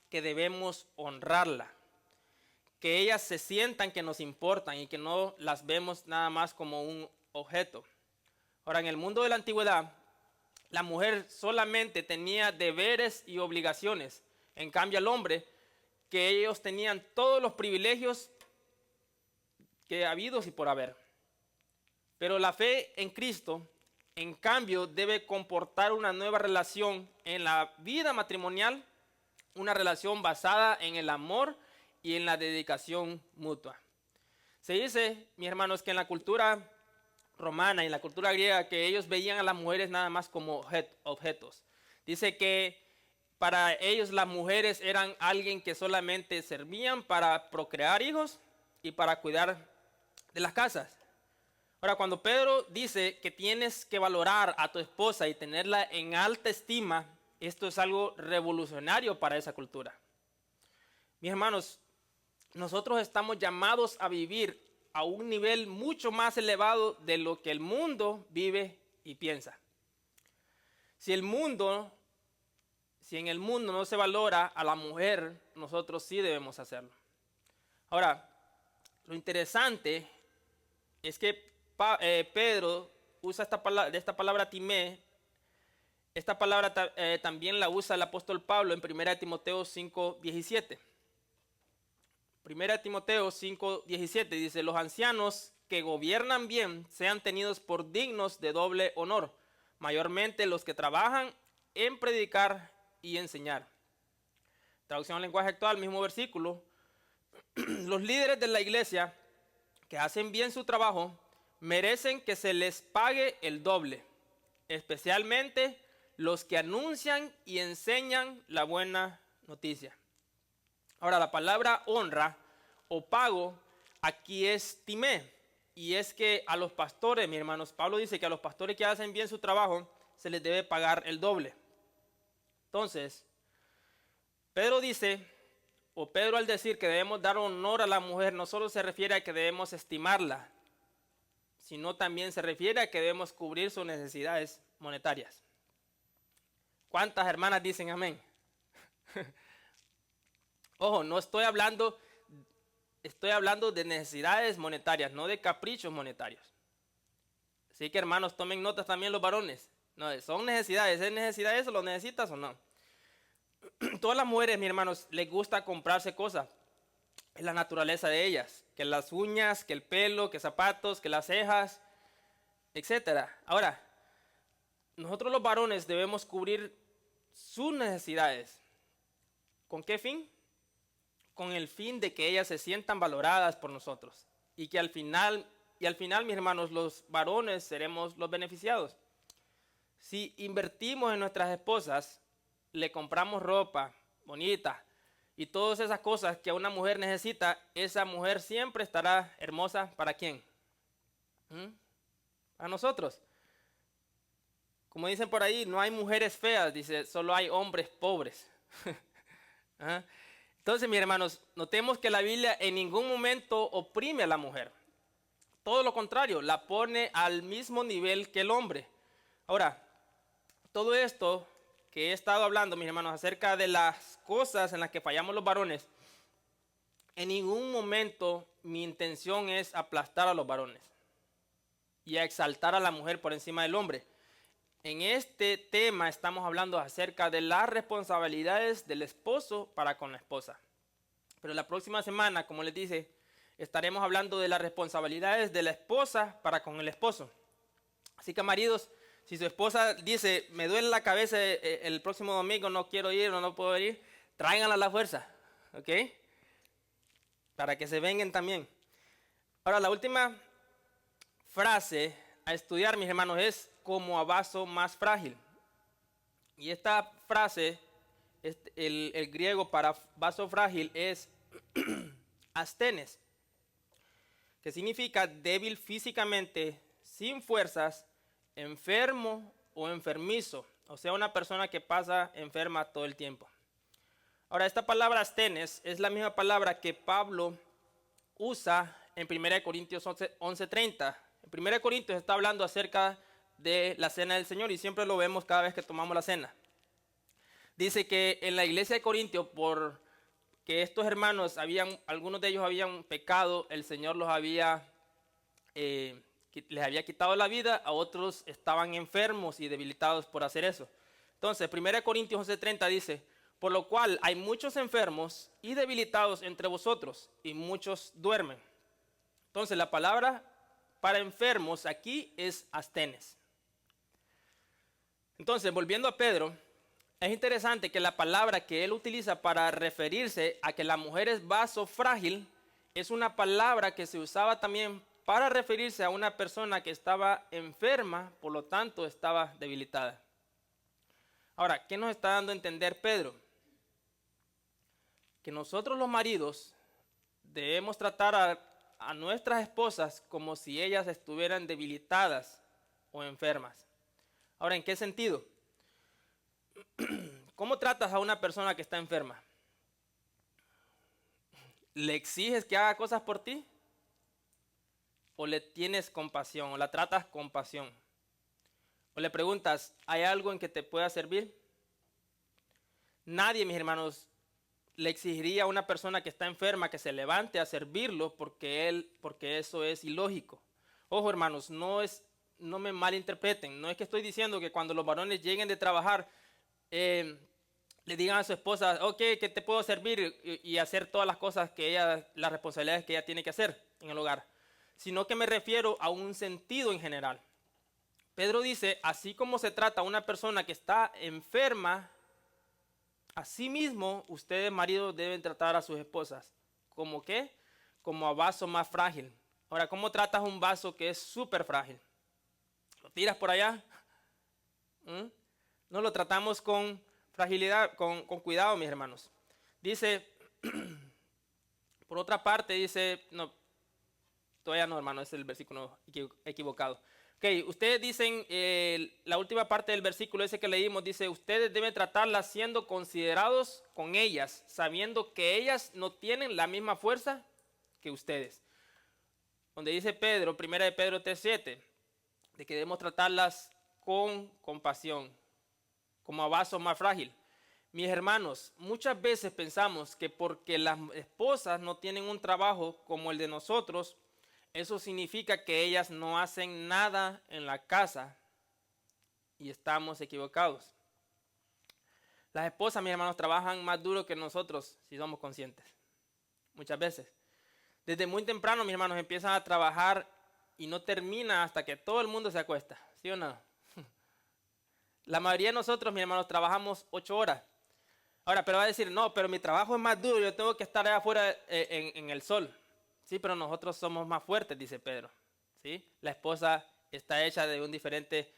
que debemos honrarla, que ellas se sientan que nos importan y que no las vemos nada más como un objeto. Ahora, en el mundo de la antigüedad, la mujer solamente tenía deberes y obligaciones. En cambio, el hombre, que ellos tenían todos los privilegios que habidos y por haber. Pero la fe en Cristo, en cambio, debe comportar una nueva relación en la vida matrimonial, una relación basada en el amor y en la dedicación mutua. Se dice, mis hermanos, que en la cultura romana y en la cultura griega que ellos veían a las mujeres nada más como objetos. Dice que para ellos las mujeres eran alguien que solamente servían para procrear hijos y para cuidar de las casas. Ahora, cuando Pedro dice que tienes que valorar a tu esposa y tenerla en alta estima, esto es algo revolucionario para esa cultura. Mis hermanos, nosotros estamos llamados a vivir a un nivel mucho más elevado de lo que el mundo vive y piensa. Si en el mundo no se valora a la mujer, nosotros sí debemos hacerlo. Ahora, lo interesante es que Pedro usa esta palabra timé. Esta palabra también la usa el apóstol Pablo en 1 Timoteo 5:17. 1 Timoteo 5:17 dice: los ancianos que gobiernan bien sean tenidos por dignos de doble honor, mayormente los que trabajan en predicar y enseñar. Traducción al lenguaje actual, mismo versículo. Los líderes de la iglesia que hacen bien su trabajo merecen que se les pague el doble, especialmente los que anuncian y enseñan la buena noticia. Ahora, la palabra honra o pago aquí es timé, y es que a los pastores, mis hermanos, Pablo dice que a los pastores que hacen bien su trabajo se les debe pagar el doble. Entonces, Pedro al decir que debemos dar honor a la mujer, no solo se refiere a que debemos estimarla, sino también se refiere a que debemos cubrir sus necesidades monetarias. ¿Cuántas hermanas dicen amén? Ojo, no estoy hablando de necesidades monetarias, no de caprichos monetarios. Así que, hermanos, tomen notas también los varones. No, son necesidades. ¿Es necesidad eso? ¿Lo necesitas o no? Todas las mujeres, mis hermanos, les gusta comprarse cosas. Es la naturaleza de ellas. Que las uñas, que el pelo, que zapatos, que las cejas, etc. Ahora, nosotros los varones debemos cubrir sus necesidades. ¿Con qué fin? Con el fin de que ellas se sientan valoradas por nosotros. Y que al final, mis hermanos, los varones seremos los beneficiados. Si invertimos en nuestras esposas, le compramos ropa bonita y todas esas cosas que una mujer necesita, esa mujer siempre estará hermosa. ¿Para quién? A nosotros. Como dicen por ahí, no hay mujeres feas, dice, solo hay hombres pobres. Entonces, mis hermanos, notemos que la Biblia en ningún momento oprime a la mujer. Todo lo contrario, la pone al mismo nivel que el hombre. Ahora, todo esto que he estado hablando, mis hermanos, acerca de las cosas en las que fallamos los varones, en ningún momento mi intención es aplastar a los varones y a exaltar a la mujer por encima del hombre. En este tema estamos hablando acerca de las responsabilidades del esposo para con la esposa. Pero la próxima semana, como les dije, estaremos hablando de las responsabilidades de la esposa para con el esposo. Así que maridos, si su esposa dice, me duele la cabeza el próximo domingo, no quiero ir o no puedo ir, tráiganla a la fuerza, ¿ok? Para que se vengan también. Ahora, la última frase a estudiar, mis hermanos, es como a vaso más frágil. Y esta frase, el griego para vaso frágil es astenes, que significa débil físicamente, sin fuerzas, enfermo o enfermizo, o sea, una persona que pasa enferma todo el tiempo. Ahora, esta palabra astenes es la misma palabra que Pablo usa en 1 Corintios 11:30. En 1 Corintios está hablando acerca de la cena del Señor y siempre lo vemos cada vez que tomamos la cena. Dice que en la iglesia de Corintios, por que estos hermanos algunos de ellos habían pecado, el Señor les había quitado la vida, a otros estaban enfermos y debilitados por hacer eso. Entonces, 1 Corintios 11:30 dice, por lo cual hay muchos enfermos y debilitados entre vosotros, y muchos duermen. Entonces, la palabra para enfermos aquí es astenes. Entonces, volviendo a Pedro, es interesante que la palabra que él utiliza para referirse a que la mujer es vaso frágil es una palabra que se usaba también para referirse a una persona que estaba enferma, por lo tanto estaba debilitada. Ahora, ¿qué nos está dando a entender Pedro? Que nosotros los maridos debemos tratar a nuestras esposas como si ellas estuvieran debilitadas o enfermas. Ahora, ¿en qué sentido? ¿Cómo tratas a una persona que está enferma? ¿Le exiges que haga cosas por ti? ¿O le tienes compasión? ¿O la tratas con pasión? ¿O le preguntas, ¿hay algo en que te pueda servir? Nadie, mis hermanos, le exigiría a una persona que está enferma que se levante a servirlo porque eso es ilógico. Ojo, hermanos, no me malinterpreten. No es que estoy diciendo que cuando los varones lleguen de trabajar, le digan a su esposa, ok, que te puedo servir y hacer todas las cosas las responsabilidades que ella tiene que hacer en el hogar, sino que me refiero a un sentido en general. Pedro dice, así como se trata a una persona que está enferma, asimismo ustedes maridos deben tratar a sus esposas. ¿Cómo qué? Como a vaso más frágil. Ahora, ¿cómo tratas un vaso que es súper frágil? ¿Lo tiras por allá? No lo tratamos con fragilidad, con cuidado, mis hermanos. Dice, por otra parte, dice, no, todavía no, hermano, es el versículo equivocado. Ok, ustedes dicen, la última parte del versículo ese que leímos, dice, ustedes deben tratarlas siendo considerados con ellas, sabiendo que ellas no tienen la misma fuerza que ustedes. Donde dice Pedro, 1 de Pedro 3:7, de que debemos tratarlas con compasión, como a vaso más frágil. Mis hermanos, muchas veces pensamos que porque las esposas no tienen un trabajo como el de nosotros, eso significa que ellas no hacen nada en la casa, y estamos equivocados. Las esposas, mis hermanos, trabajan más duro que nosotros, si somos conscientes. Muchas veces. Desde muy temprano, mis hermanos, empiezan a trabajar y no termina hasta que todo el mundo se acuesta. ¿Sí o no? La mayoría de nosotros, mis hermanos, trabajamos 8 horas. Ahora, pero va a decir, no, pero mi trabajo es más duro, yo tengo que estar allá afuera en el sol. Sí, pero nosotros somos más fuertes, dice Pedro. ¿Sí? La esposa está hecha de un diferente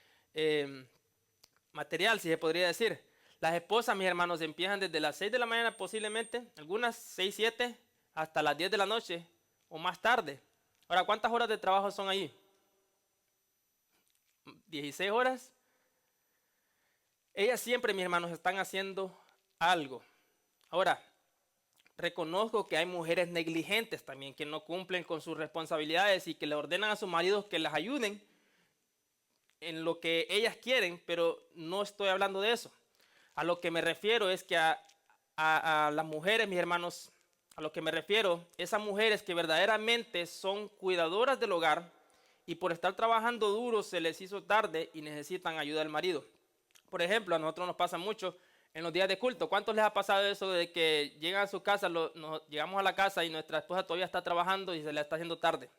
material, si se podría decir. Las esposas, mis hermanos, empiezan desde las 6 de la mañana posiblemente, algunas 6, 7, hasta las 10 de la noche o más tarde. Ahora, ¿cuántas horas de trabajo son ahí? 16 horas. Ellas siempre, mis hermanos, están haciendo algo. Ahora, reconozco que hay mujeres negligentes también que no cumplen con sus responsabilidades y que le ordenan a sus maridos que las ayuden en lo que ellas quieren, pero no estoy hablando de eso. A lo que me refiero es que a las mujeres, mis hermanos, a lo que me refiero es a mujeres que verdaderamente son cuidadoras del hogar y por estar trabajando duro se les hizo tarde y necesitan ayuda del marido. Por ejemplo, a nosotros nos pasa mucho en los días de culto. ¿Cuántos les ha pasado eso de que llegan a su casa, llegamos a la casa y nuestra esposa todavía está trabajando y se le está haciendo tarde?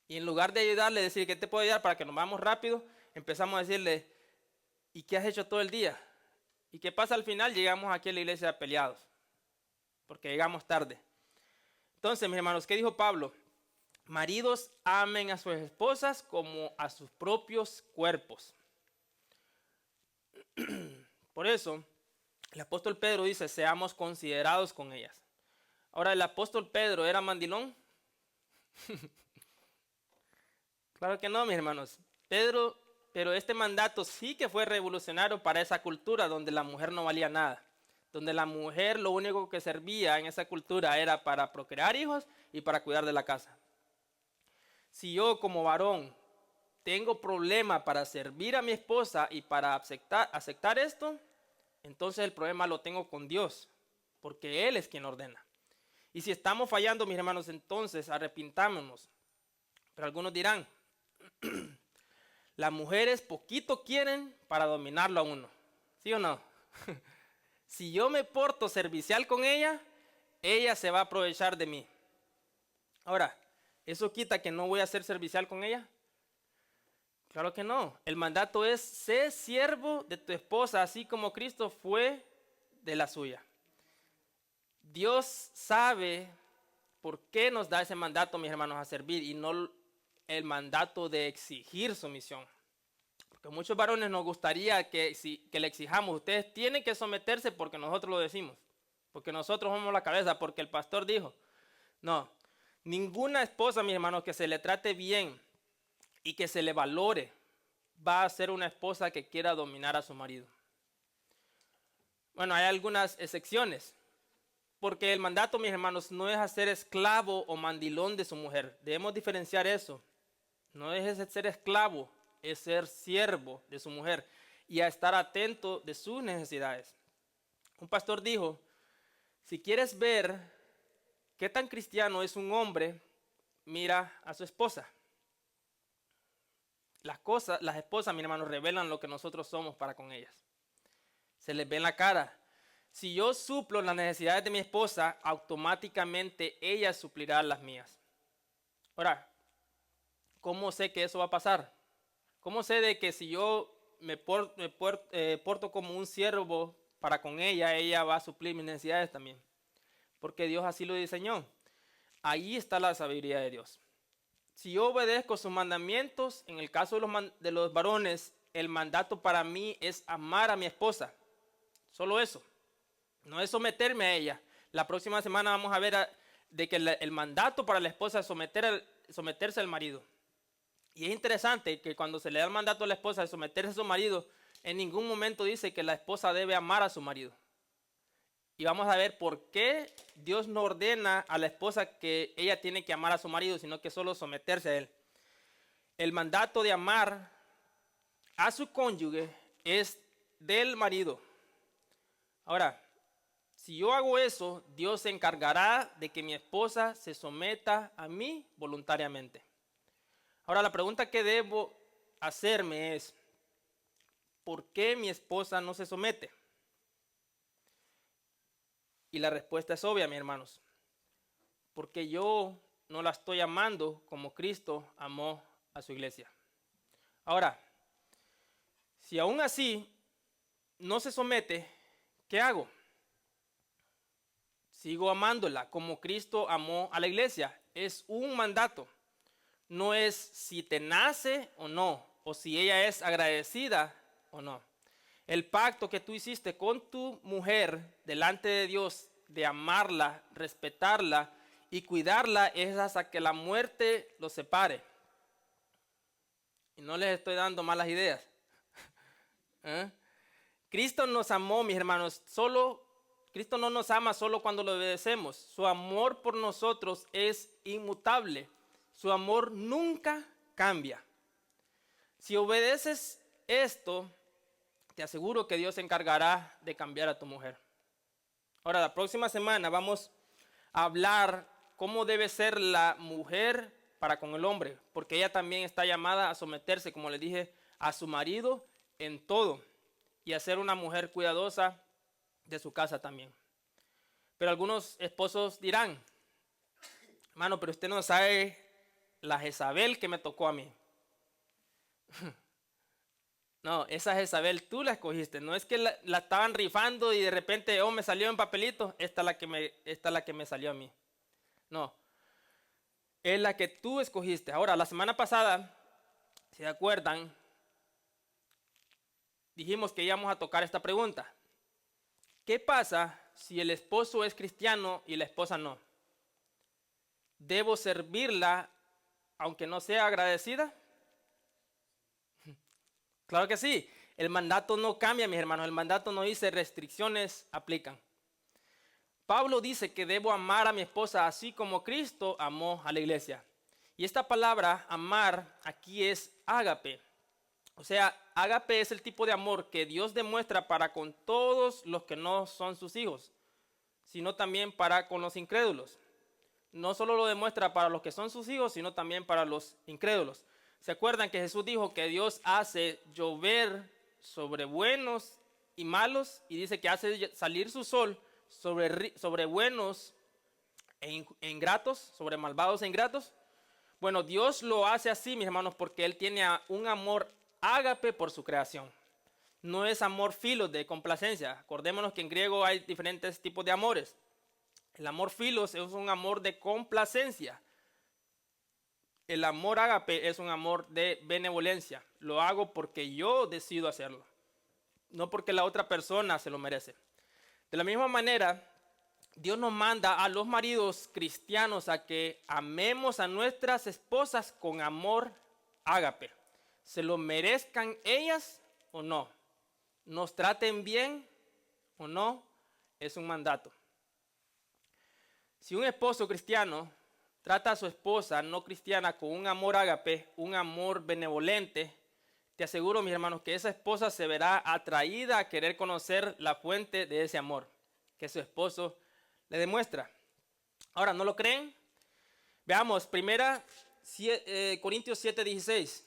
Y en lugar de ayudarle, decir, ¿qué te puedo ayudar para que nos vamos rápido? Empezamos a decirle, ¿y qué has hecho todo el día? ¿Y qué pasa al final? Llegamos aquí a la iglesia peleados, porque llegamos tarde. Entonces, mis hermanos, ¿qué dijo Pablo? Maridos, amen a sus esposas como a sus propios cuerpos. Por eso, el apóstol Pedro dice, seamos considerados con ellas. Ahora, ¿el apóstol Pedro era mandilón? Claro que no, mis hermanos. Pero este mandato sí que fue revolucionario para esa cultura donde la mujer no valía nada. Donde la mujer lo único que servía en esa cultura era para procrear hijos y para cuidar de la casa. Si yo como varón tengo problema para servir a mi esposa y para aceptar esto, entonces el problema lo tengo con Dios, porque Él es quien ordena. Y si estamos fallando, mis hermanos, entonces arrepintámonos. Pero algunos dirán, las mujeres poquito quieren para dominarlo a uno. ¿Sí o no? Si yo me porto servicial con ella, ella se va a aprovechar de mí. Ahora, ¿eso quita que no voy a ser servicial con ella? Claro que no. El mandato es, sé siervo de tu esposa, así como Cristo fue de la suya. Dios sabe por qué nos da ese mandato, mis hermanos, a servir y no el mandato de exigir sumisión. Porque a muchos varones nos gustaría que le exijamos, ustedes tienen que someterse porque nosotros lo decimos, porque nosotros somos la cabeza, porque el pastor dijo. No, ninguna esposa, mis hermanos, que se le trate bien y que se le valore, va a ser una esposa que quiera dominar a su marido. Bueno, hay algunas excepciones, porque el mandato, mis hermanos, no es hacer esclavo o mandilón de su mujer. Debemos diferenciar eso. No es ser esclavo, es ser siervo de su mujer y a estar atento de sus necesidades. Un pastor dijo, si quieres ver qué tan cristiano es un hombre, mira a su esposa. Las esposas, mis hermanos, revelan lo que nosotros somos para con ellas. Se les ve en la cara. Si yo suplo las necesidades de mi esposa, automáticamente ella suplirá las mías. Ahora, ¿cómo sé que eso va a pasar? ¿Cómo sé de que si yo me porto como un siervo para con ella, ella va a suplir mis necesidades también? Porque Dios así lo diseñó. Ahí está la sabiduría de Dios. Si yo obedezco sus mandamientos, en el caso de los varones, el mandato para mí es amar a mi esposa. Solo eso. No es someterme a ella. La próxima semana vamos a ver de que el mandato para la esposa es someterse al marido. Y es interesante que cuando se le da el mandato a la esposa de someterse a su marido, en ningún momento dice que la esposa debe amar a su marido. Y vamos a ver por qué Dios no ordena a la esposa que ella tiene que amar a su marido, sino que solo someterse a él. El mandato de amar a su cónyuge es del marido. Ahora, si yo hago eso, Dios se encargará de que mi esposa se someta a mí voluntariamente. Ahora, la pregunta que debo hacerme es, ¿por qué mi esposa no se somete? Y la respuesta es obvia, mis hermanos. Porque yo no la estoy amando como Cristo amó a su iglesia. Ahora, si aún así no se somete, ¿qué hago? Sigo amándola como Cristo amó a la iglesia. Es un mandato. No es si te nace o no, o si ella es agradecida o no. El pacto que tú hiciste con tu mujer delante de Dios de amarla, respetarla y cuidarla es hasta que la muerte los separe. Y no les estoy dando malas ideas. ¿Eh? Cristo nos amó, mis hermanos, Cristo no nos ama solo cuando lo obedecemos. Su amor por nosotros es inmutable. Su amor nunca cambia. Si obedeces esto, te aseguro que Dios se encargará de cambiar a tu mujer. Ahora, la próxima semana vamos a hablar cómo debe ser la mujer para con el hombre, porque ella también está llamada a someterse, como les dije, a su marido en todo. y a ser una mujer cuidadosa de su casa también. Pero algunos esposos dirán, hermano, pero usted no sabe la Jezabel que me tocó a mí. No, esa Jezabel tú la escogiste. No es que la estaban rifando y de repente, oh, me salió en papelito. Esta es la que me salió a mí. No, es la que tú escogiste. Ahora, la semana pasada, si se acuerdan, dijimos que íbamos a tocar esta pregunta. ¿Qué pasa si el esposo es cristiano y la esposa no? ¿Debo servirla aunque no sea agradecida? Claro que sí. El mandato no cambia, mis hermanos. El mandato no dice restricciones aplican. Pablo dice que debo amar a mi esposa así como Cristo amó a la iglesia. Y esta palabra amar aquí es ágape. O sea, ágape es el tipo de amor que Dios demuestra para con todos los que no son sus hijos, sino también para con los incrédulos. No solo lo demuestra para los que son sus hijos, sino también para los incrédulos. ¿Se acuerdan que Jesús dijo que Dios hace llover sobre buenos y malos? Y dice que hace salir su sol sobre buenos e ingratos, sobre malvados e ingratos. Bueno, Dios lo hace así, mis hermanos, porque Él tiene un amor ágape por su creación. No es amor filos de complacencia. Acordémonos que en griego hay diferentes tipos de amores. El amor filos es un amor de complacencia. El amor ágape es un amor de benevolencia. Lo hago porque yo decido hacerlo, no porque la otra persona se lo merece. De la misma manera, Dios nos manda a los maridos cristianos a que amemos a nuestras esposas con amor ágape. Se lo merezcan ellas o no. Nos traten bien o no, es un mandato. Si un esposo cristiano trata a su esposa no cristiana con un amor ágape, un amor benevolente, te aseguro, mis hermanos, que esa esposa se verá atraída a querer conocer la fuente de ese amor que su esposo le demuestra. Ahora, ¿no lo creen? Veamos, Corintios 7:16.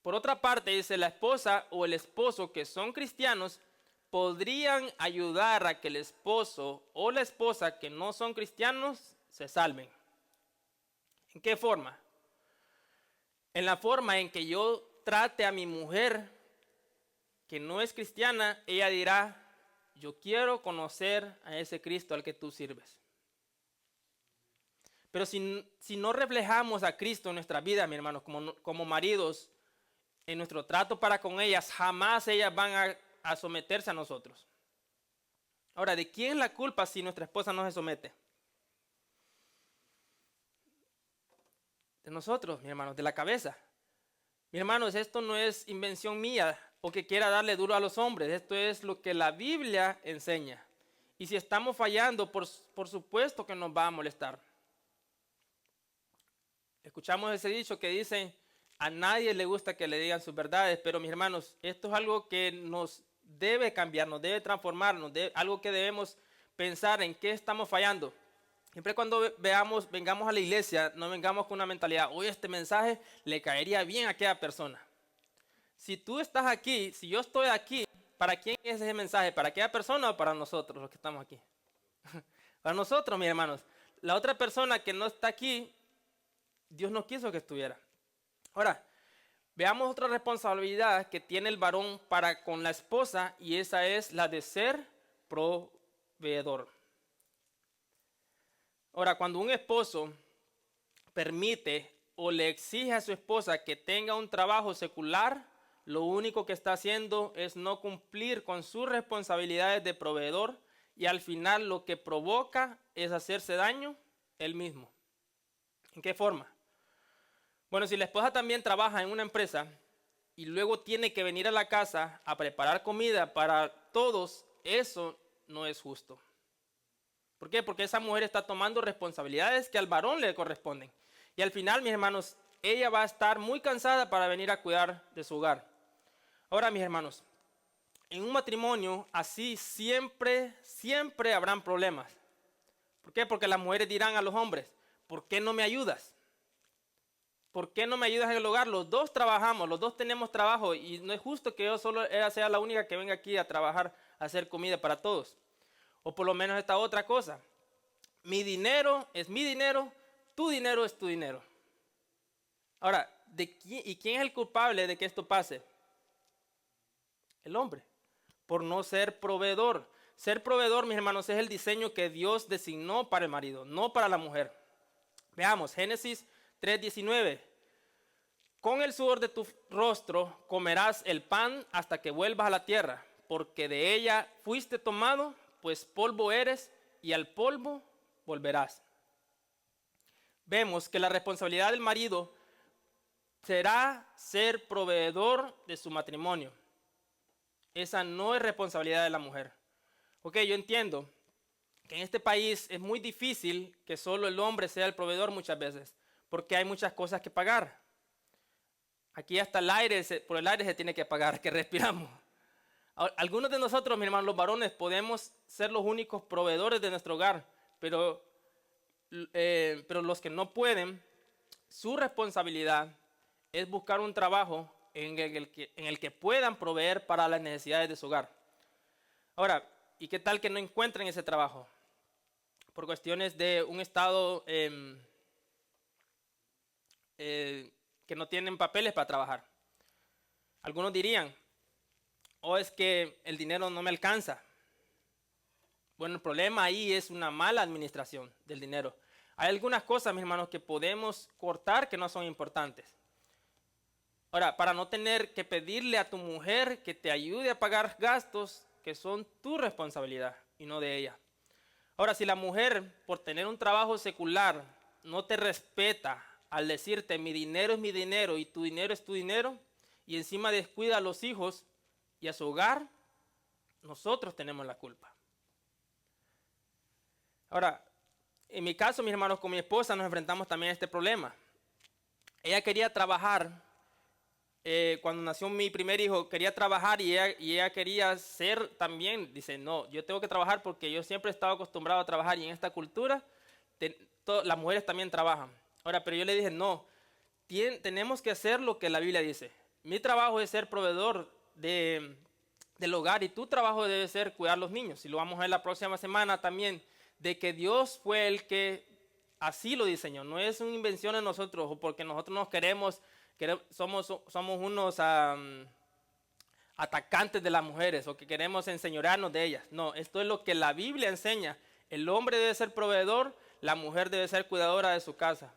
Por otra parte, dice, la esposa o el esposo que son cristianos podrían ayudar a que el esposo o la esposa que no son cristianos se salven. ¿En qué forma? En la forma en que yo trate a mi mujer que no es cristiana, ella dirá, yo quiero conocer a ese Cristo al que tú sirves. Pero si no reflejamos a Cristo en nuestra vida, mi hermano, como maridos, en nuestro trato para con ellas, jamás ellas van a someterse a nosotros. Ahora, ¿de quién es la culpa si nuestra esposa no se somete? De nosotros, mis hermanos, de la cabeza. Mis hermanos, esto no es invención mía o que quiera darle duro a los hombres. Esto es lo que la Biblia enseña. Y si estamos fallando, por supuesto que nos va a molestar. Escuchamos ese dicho que dicen, a nadie le gusta que le digan sus verdades, pero mis hermanos, esto es algo que nos debe cambiar, nos debe transformar, algo que debemos pensar en qué estamos fallando. Siempre cuando vengamos a la iglesia, no vengamos con una mentalidad, hoy este mensaje le caería bien a aquella persona. Si tú estás aquí, si yo estoy aquí, ¿para quién es ese mensaje? ¿Para aquella persona o para nosotros, los que estamos aquí? Para nosotros, mis hermanos. La otra persona que no está aquí, Dios no quiso que estuviera. Ahora, veamos otra responsabilidad que tiene el varón para con la esposa y esa es la de ser proveedor. Ahora, cuando un esposo permite o le exige a su esposa que tenga un trabajo secular, lo único que está haciendo es no cumplir con sus responsabilidades de proveedor y al final lo que provoca es hacerse daño él mismo. ¿En qué forma? Bueno, si la esposa también trabaja en una empresa y luego tiene que venir a la casa a preparar comida para todos, eso no es justo. ¿Por qué? Porque esa mujer está tomando responsabilidades que al varón le corresponden. Y al final, mis hermanos, ella va a estar muy cansada para venir a cuidar de su hogar. Ahora, mis hermanos, en un matrimonio así siempre habrán problemas. ¿Por qué? Porque las mujeres dirán a los hombres, ¿por qué no me ayudas? ¿por qué no me ayudas en el hogar? Los dos trabajamos, los dos tenemos trabajo y no es justo que yo solo ella sea la única que venga aquí a trabajar, a hacer comida para todos. O por lo menos esta otra cosa. Mi dinero es mi dinero, tu dinero es tu dinero. Ahora, ¿y quién es el culpable de que esto pase? El hombre, por no ser proveedor. Ser proveedor, mis hermanos, es el diseño que Dios designó para el marido, no para la mujer. Veamos, Génesis 3:19. Con el sudor de tu rostro comerás el pan hasta que vuelvas a la tierra, porque de ella fuiste tomado, pues polvo eres y al polvo volverás. Vemos que la responsabilidad del marido será ser proveedor de su matrimonio. Esa no es responsabilidad de la mujer. Ok, yo entiendo que en este país es muy difícil que solo el hombre sea el proveedor muchas veces, porque hay muchas cosas que pagar. Aquí hasta por el aire se tiene que pagar, que respiramos. Algunos de nosotros, mi hermano, los varones, podemos ser los únicos proveedores de nuestro hogar, pero los que no pueden, su responsabilidad es buscar un trabajo en el que puedan proveer para las necesidades de su hogar. Ahora, ¿y qué tal que no encuentren ese trabajo? Por cuestiones de un estado que no tienen papeles para trabajar. Algunos dirían, es que el dinero no me alcanza. Bueno, el problema ahí es una mala administración del dinero. Hay algunas cosas, mis hermanos, que podemos cortar que no son importantes. Ahora, para no tener que pedirle a tu mujer que te ayude a pagar gastos que son tu responsabilidad y no de ella. Ahora, si la mujer, por tener un trabajo secular, no te respeta al decirte mi dinero es mi dinero y tu dinero es tu dinero, y encima descuida a los hijos y a su hogar, nosotros tenemos la culpa. Ahora, en mi caso, mis hermanos, con mi esposa nos enfrentamos también a este problema. Ella quería trabajar, cuando nació mi primer hijo, quería trabajar y ella quería ser también, dice, no, yo tengo que trabajar porque yo siempre he estado acostumbrado a trabajar y en esta cultura las mujeres también trabajan. Ahora, pero yo le dije, no, tenemos que hacer lo que la Biblia dice. Mi trabajo es ser proveedor del hogar y tu trabajo debe ser cuidar a los niños. Y lo vamos a ver la próxima semana también, de que Dios fue el que así lo diseñó. No es una invención de nosotros o porque nosotros nos somos unos atacantes de las mujeres o que queremos enseñorearnos de ellas. No, esto es lo que la Biblia enseña. El hombre debe ser proveedor, la mujer debe ser cuidadora de su casa.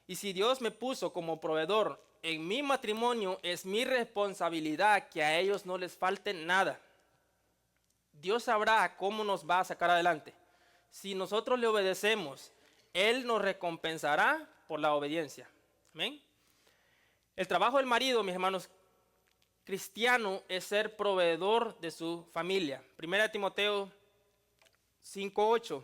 Y si Dios me puso como proveedor en mi matrimonio, es mi responsabilidad que a ellos no les falte nada. Dios sabrá cómo nos va a sacar adelante. Si nosotros le obedecemos, Él nos recompensará por la obediencia. Amén. El trabajo del marido, mis hermanos, cristiano es ser proveedor de su familia. 1 Timoteo 5:8.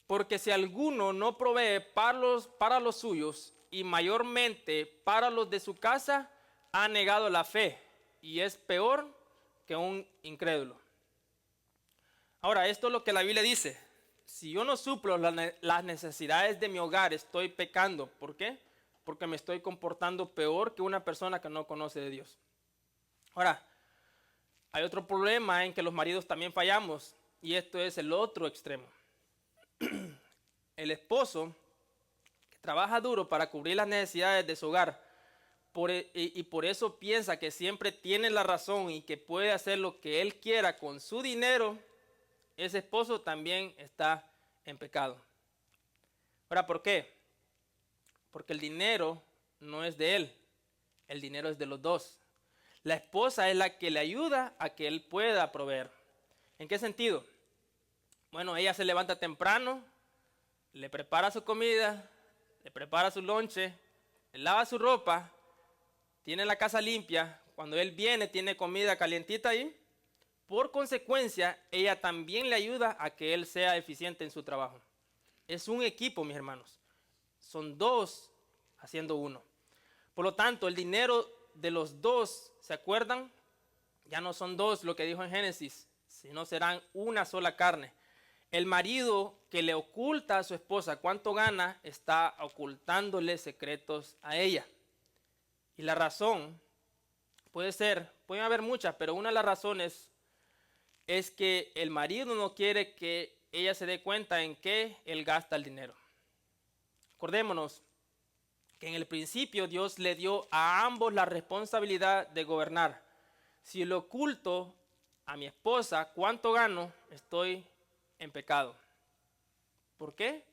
Porque si alguno no provee para los suyos y mayormente para los de su casa, ha negado la fe y es peor que un incrédulo. Ahora, esto es lo que la Biblia dice. Si yo no suplo las necesidades de mi hogar, estoy pecando. ¿Por qué? Porque me estoy comportando peor que una persona que no conoce de Dios. Ahora, hay otro problema en que los maridos también fallamos, y esto es el otro extremo. El esposo que trabaja duro para cubrir las necesidades de su hogar y por eso piensa que siempre tiene la razón y que puede hacer lo que él quiera con su dinero, ese esposo también está en pecado. Ahora, ¿por qué? Porque el dinero no es de él, el dinero es de los dos. La esposa es la que le ayuda a que él pueda proveer. ¿En qué sentido? Bueno, ella se levanta temprano, le prepara su comida, le prepara su lonche, le lava su ropa, tiene la casa limpia. Cuando él viene, tiene comida calientita ahí. Por consecuencia, ella también le ayuda a que él sea eficiente en su trabajo. Es un equipo, mis hermanos. Son dos haciendo uno. Por lo tanto, el dinero de los dos, ¿se acuerdan? Ya no son dos, lo que dijo en Génesis, sino serán una sola carne. El marido que le oculta a su esposa cuánto gana, está ocultándole secretos a ella. Y la razón pueden haber muchas, pero una de las razones es que el marido no quiere que ella se dé cuenta en qué él gasta el dinero. Acordémonos que en el principio Dios le dio a ambos la responsabilidad de gobernar. Si le oculto a mi esposa cuánto gano, estoy en pecado. ¿Por qué?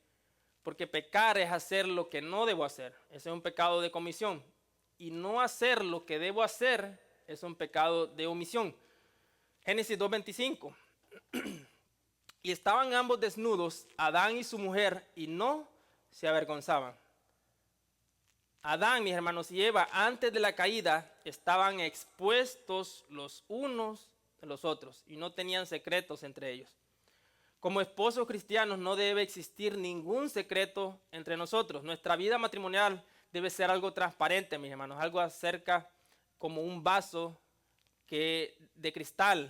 Porque pecar es hacer lo que no debo hacer. Ese es un pecado de comisión. Y no hacer lo que debo hacer es un pecado de omisión. Génesis 2:25. Y estaban ambos desnudos, Adán y su mujer, y no se avergonzaban. Adán, mis hermanos, y Eva, antes de la caída, estaban expuestos los unos de los otros y no tenían secretos entre ellos. Como esposos cristianos no debe existir ningún secreto entre nosotros. Nuestra vida matrimonial debe ser algo transparente, mis hermanos, algo acerca como un vaso de cristal,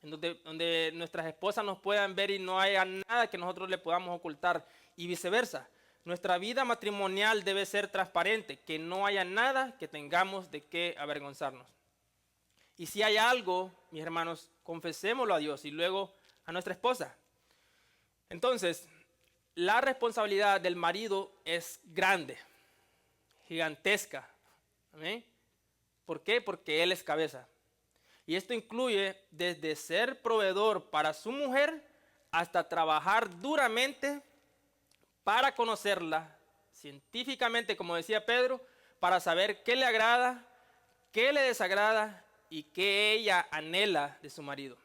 en donde nuestras esposas nos puedan ver y no haya nada que nosotros le podamos ocultar, y viceversa. Nuestra vida matrimonial debe ser transparente, que no haya nada que tengamos de qué avergonzarnos. Y si hay algo, mis hermanos, confesémoslo a Dios y luego a nuestra esposa. Entonces, la responsabilidad del marido es grande, gigantesca. ¿Amén? ¿Por qué? Porque él es cabeza. Y esto incluye desde ser proveedor para su mujer hasta trabajar duramente para conocerla científicamente, como decía Pedro, para saber qué le agrada, qué le desagrada y qué ella anhela de su marido.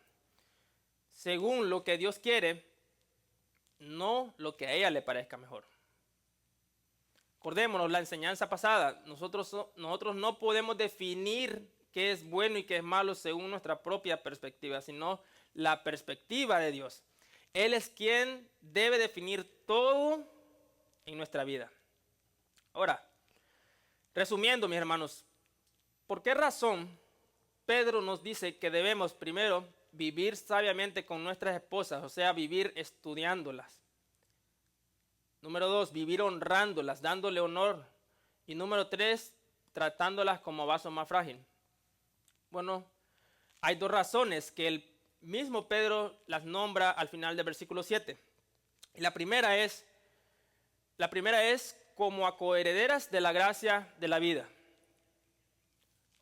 Según lo que Dios quiere, no lo que a ella le parezca mejor. Acordémonos la enseñanza pasada. Nosotros no podemos definir qué es bueno y qué es malo según nuestra propia perspectiva, sino la perspectiva de Dios. Él es quien debe definir todo en nuestra vida. Ahora, resumiendo, mis hermanos, ¿por qué razón Pedro nos dice que debemos primero vivir sabiamente con nuestras esposas, o sea, vivir estudiándolas? Número 2, vivir honrándolas, dándole honor. Y número 3, tratándolas como vaso más frágil. Bueno, hay dos razones que el mismo Pedro las nombra al final del versículo 7. Y la primera es como a coherederas de la gracia de la vida.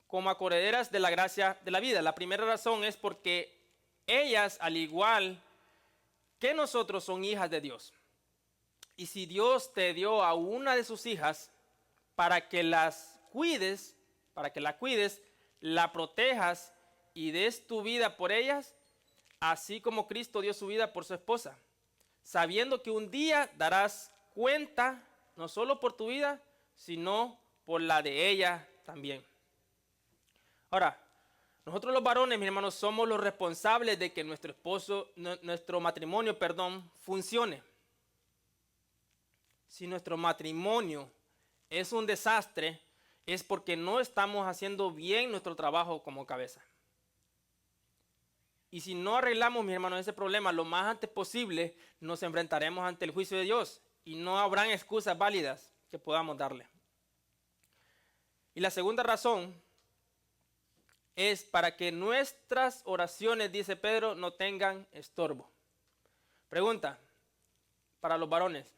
Como a coherederas de la gracia de la vida. La primera razón es porque ellas, al igual que nosotros, son hijas de Dios. Y si Dios te dio a una de sus hijas para que las cuides, la protejas y des tu vida por ellas, así como Cristo dio su vida por su esposa, sabiendo que un día darás cuenta no solo por tu vida, sino por la de ella también. Ahora, nosotros los varones, mis hermanos, somos los responsables de que nuestro matrimonio, funcione. Si nuestro matrimonio es un desastre, es porque no estamos haciendo bien nuestro trabajo como cabeza. Y si no arreglamos, mis hermanos, ese problema lo más antes posible, nos enfrentaremos ante el juicio de Dios y no habrán excusas válidas que podamos darle. Y la segunda razón es para que nuestras oraciones, dice Pedro, no tengan estorbo. Pregunta para los varones.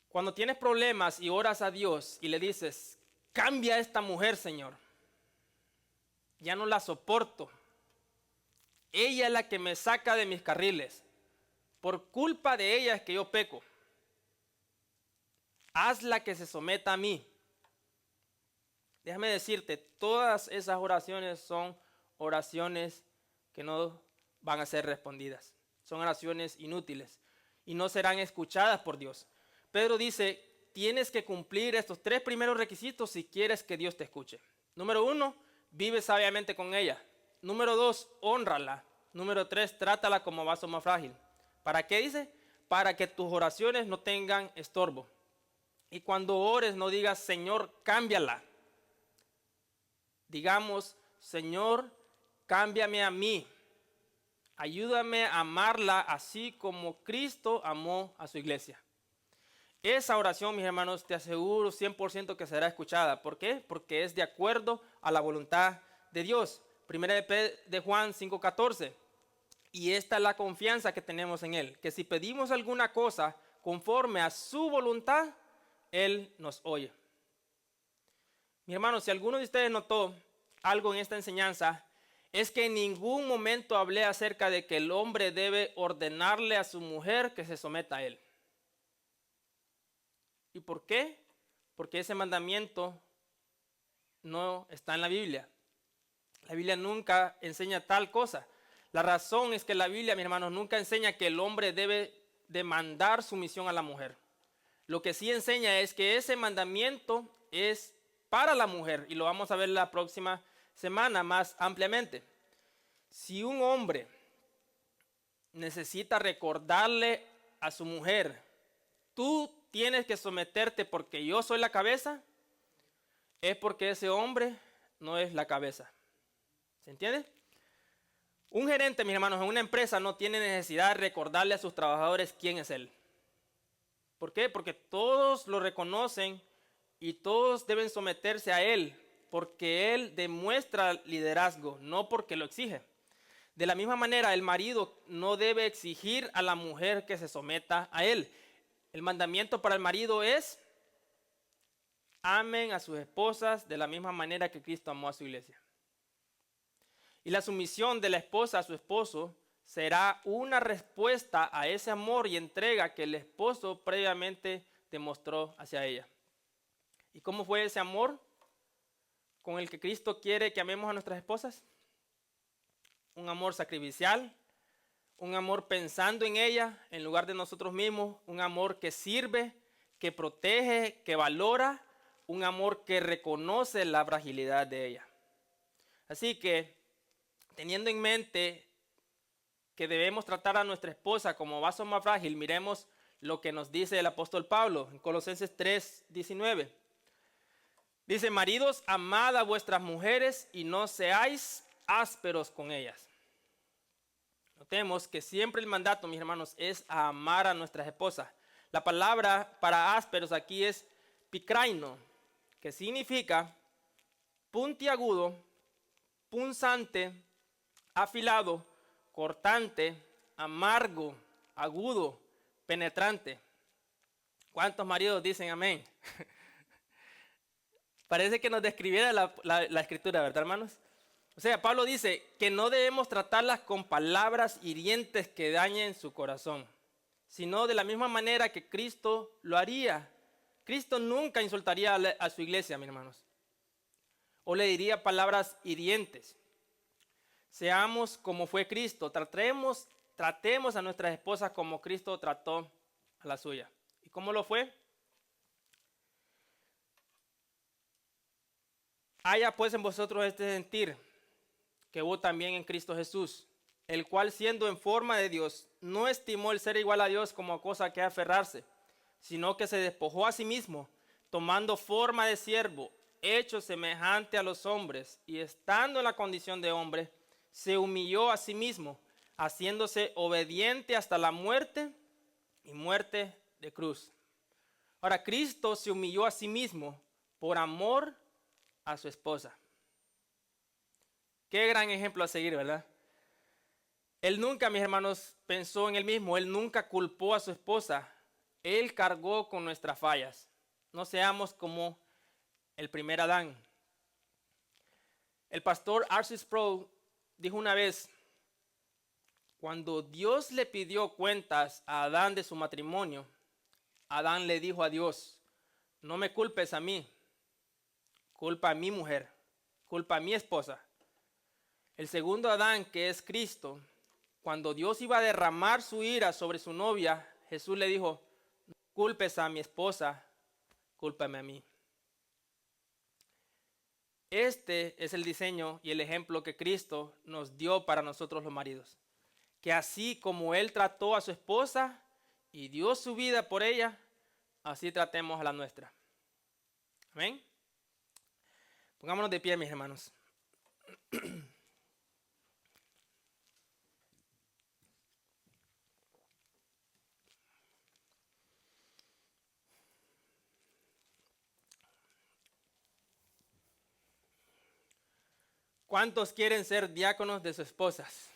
Cuando tienes problemas y oras a Dios y le dices, cambia a esta mujer, Señor, ya no la soporto, ella es la que me saca de mis carriles, por culpa de ella es que yo peco, hazla que se someta a mí. Déjame decirte, todas esas oraciones son oraciones que no van a ser respondidas, son oraciones inútiles y no serán escuchadas por Dios. Pedro dice, tienes que cumplir estos 3 primeros requisitos si quieres que Dios te escuche. Número 1, vive sabiamente con ella. Número 2, hónrala. Número 3, trátala como vaso más frágil. ¿Para qué dice? Para que tus oraciones no tengan estorbo. Y cuando ores no digas, Señor, cámbiala. Digamos, Señor, cámbiame a mí. Ayúdame a amarla así como Cristo amó a su iglesia. Esa oración, mis hermanos, te aseguro 100% que será escuchada. ¿Por qué? Porque es de acuerdo a la voluntad de Dios. Primera de Juan 5:14. Y esta es la confianza que tenemos en Él, que si pedimos alguna cosa conforme a su voluntad, Él nos oye. Mi hermano, si alguno de ustedes notó algo en esta enseñanza, es que en ningún momento hablé acerca de que el hombre debe ordenarle a su mujer que se someta a él. ¿Y por qué? Porque ese mandamiento no está en la Biblia. La Biblia nunca enseña tal cosa. La razón es que la Biblia, mis hermanos, nunca enseña que el hombre debe demandar sumisión a la mujer. Lo que sí enseña es que ese mandamiento es para la mujer, y lo vamos a ver la próxima semana más ampliamente. Si un hombre necesita recordarle a su mujer, tú tienes que someterte porque yo soy la cabeza, es porque ese hombre no es la cabeza. ¿Se entiende? Un gerente, mis hermanos, en una empresa no tiene necesidad de recordarle a sus trabajadores quién es él. ¿Por qué? Porque todos lo reconocen y todos deben someterse a él, porque él demuestra liderazgo, no porque lo exige. De la misma manera, el marido no debe exigir a la mujer que se someta a él. El mandamiento para el marido es: amen a sus esposas de la misma manera que Cristo amó a su iglesia. Y la sumisión de la esposa a su esposo será una respuesta a ese amor y entrega que el esposo previamente demostró hacia ella. ¿Y cómo fue ese amor con el que Cristo quiere que amemos a nuestras esposas? Un amor sacrificial, un amor pensando en ella en lugar de nosotros mismos, un amor que sirve, que protege, que valora, un amor que reconoce la fragilidad de ella. Así que, teniendo en mente que debemos tratar a nuestra esposa como vaso más frágil, miremos lo que nos dice el apóstol Pablo en Colosenses 3:19. Dice: maridos, amad a vuestras mujeres y no seáis ásperos con ellas. Notemos que siempre el mandato, mis hermanos, es a amar a nuestras esposas. La palabra para ásperos aquí es pikraino, que significa puntiagudo, punzante, afilado, cortante, amargo, agudo, penetrante. ¿Cuántos maridos dicen amén? Parece que nos describiera la escritura, ¿verdad, hermanos? O sea, Pablo dice que no debemos tratarlas con palabras hirientes que dañen su corazón, sino de la misma manera que Cristo lo haría. Cristo nunca insultaría a su iglesia, mis hermanos, o le diría palabras hirientes. Seamos como fue Cristo, tratemos a nuestras esposas como Cristo trató a la suya. ¿Y cómo lo fue? Haya pues en vosotros este sentir que hubo también en Cristo Jesús, el cual siendo en forma de Dios, no estimó el ser igual a Dios como cosa que aferrarse, sino que se despojó a sí mismo, tomando forma de siervo, hecho semejante a los hombres, y estando en la condición de hombre, se humilló a sí mismo, haciéndose obediente hasta la muerte y muerte de cruz. Ahora, Cristo se humilló a sí mismo por amor a su esposa. Qué gran ejemplo a seguir, ¿verdad? Él nunca, mis hermanos, pensó en él mismo. Él nunca culpó a su esposa. Él cargó con nuestras fallas. No seamos como el primer Adán. El pastor R.C. Sproul dijo una vez: cuando Dios le pidió cuentas a Adán de su matrimonio, Adán le dijo a Dios: no me culpes a mí, culpa a mi mujer, culpa a mi esposa. El segundo Adán, que es Cristo, cuando Dios iba a derramar su ira sobre su novia, Jesús le dijo: no culpes a mi esposa, cúlpame a mí. Este es el diseño y el ejemplo que Cristo nos dio para nosotros los maridos. Que así como Él trató a su esposa y dio su vida por ella, así tratemos a la nuestra. Amén. Pongámonos de pie, mis hermanos. ¿Cuántos quieren ser diáconos de sus esposas?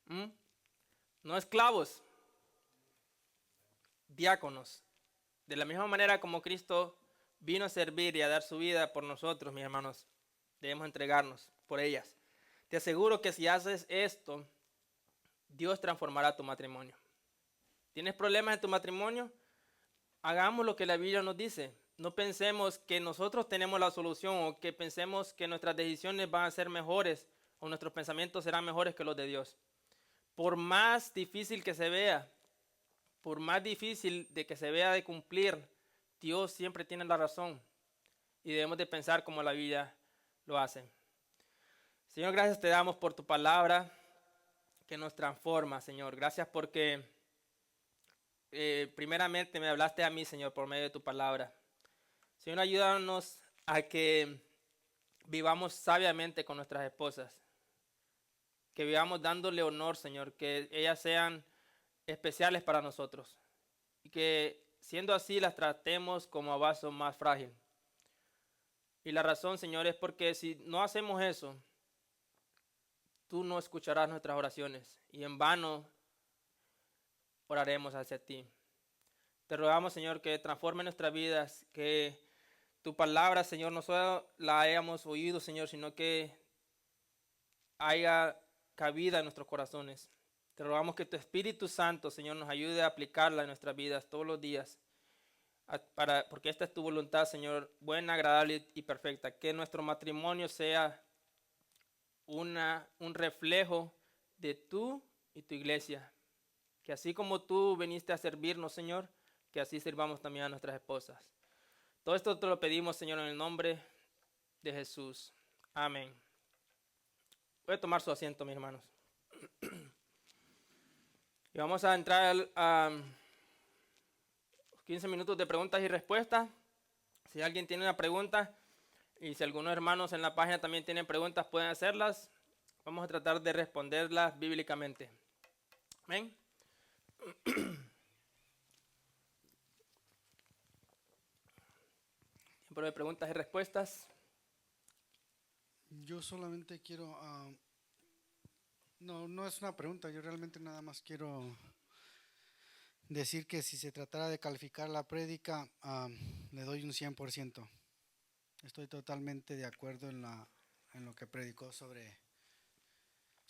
¿Mm? No esclavos, diáconos. De la misma manera como Cristo vino a servir y a dar su vida por nosotros, mis hermanos, debemos entregarnos por ellas. Te aseguro que si haces esto, Dios transformará tu matrimonio. ¿Tienes problemas en tu matrimonio? Hagamos lo que la Biblia nos dice. No pensemos que nosotros tenemos la solución o que pensemos que nuestras decisiones van a ser mejores o nuestros pensamientos serán mejores que los de Dios. Por más difícil que se vea, por más difícil de que se vea de cumplir, Dios siempre tiene la razón y debemos de pensar como la Biblia lo hace. Señor, gracias te damos por tu palabra que nos transforma, Señor. Gracias porque primeramente me hablaste a mí, Señor, por medio de tu palabra. Señor, ayúdanos a que vivamos sabiamente con nuestras esposas, que vivamos dándole honor, Señor, que ellas sean especiales para nosotros y que siendo así las tratemos como a vaso más frágil. Y la razón, Señor, es porque si no hacemos eso, tú no escucharás nuestras oraciones y en vano oraremos hacia ti. Te rogamos, Señor, que transforme nuestras vidas, que tu palabra, Señor, no solo la hayamos oído, Señor, sino que haya cabida en nuestros corazones. Te rogamos que tu Espíritu Santo, Señor, nos ayude a aplicarla en nuestras vidas todos los días, porque esta es tu voluntad, Señor, buena, agradable y perfecta. Que nuestro matrimonio sea un reflejo de tú y tu iglesia. Que así como tú viniste a servirnos, Señor, que así sirvamos también a nuestras esposas. Todo esto te lo pedimos, Señor, en el nombre de Jesús. Amén. Voy a tomar su asiento, mis hermanos. Y vamos a entrar a 15 minutos de preguntas y respuestas. Si alguien tiene una pregunta y si algunos hermanos en la página también tienen preguntas, pueden hacerlas. Vamos a tratar de responderlas bíblicamente. Amén. Tiempo de preguntas y respuestas. Yo solamente quiero, no es una pregunta, yo realmente nada más quiero decir que si se tratara de calificar la prédica, le doy un 100%. Estoy totalmente de acuerdo en lo que predicó sobre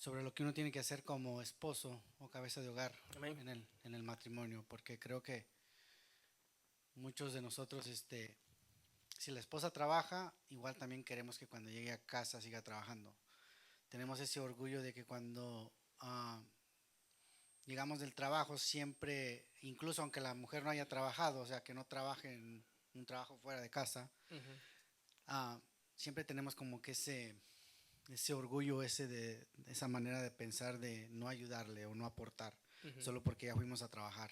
lo que uno tiene que hacer como esposo o cabeza de hogar Amén. en el matrimonio, porque creo que muchos de nosotros, si la esposa trabaja, igual también queremos que cuando llegue a casa siga trabajando. Tenemos ese orgullo de que cuando llegamos del trabajo siempre, incluso aunque la mujer no haya trabajado, o sea, que no trabaje en un trabajo fuera de casa, Ujú. ah, siempre tenemos como que ese orgullo, esa manera de pensar de no ayudarle o no aportar, Ujú. solo porque ya fuimos a trabajar.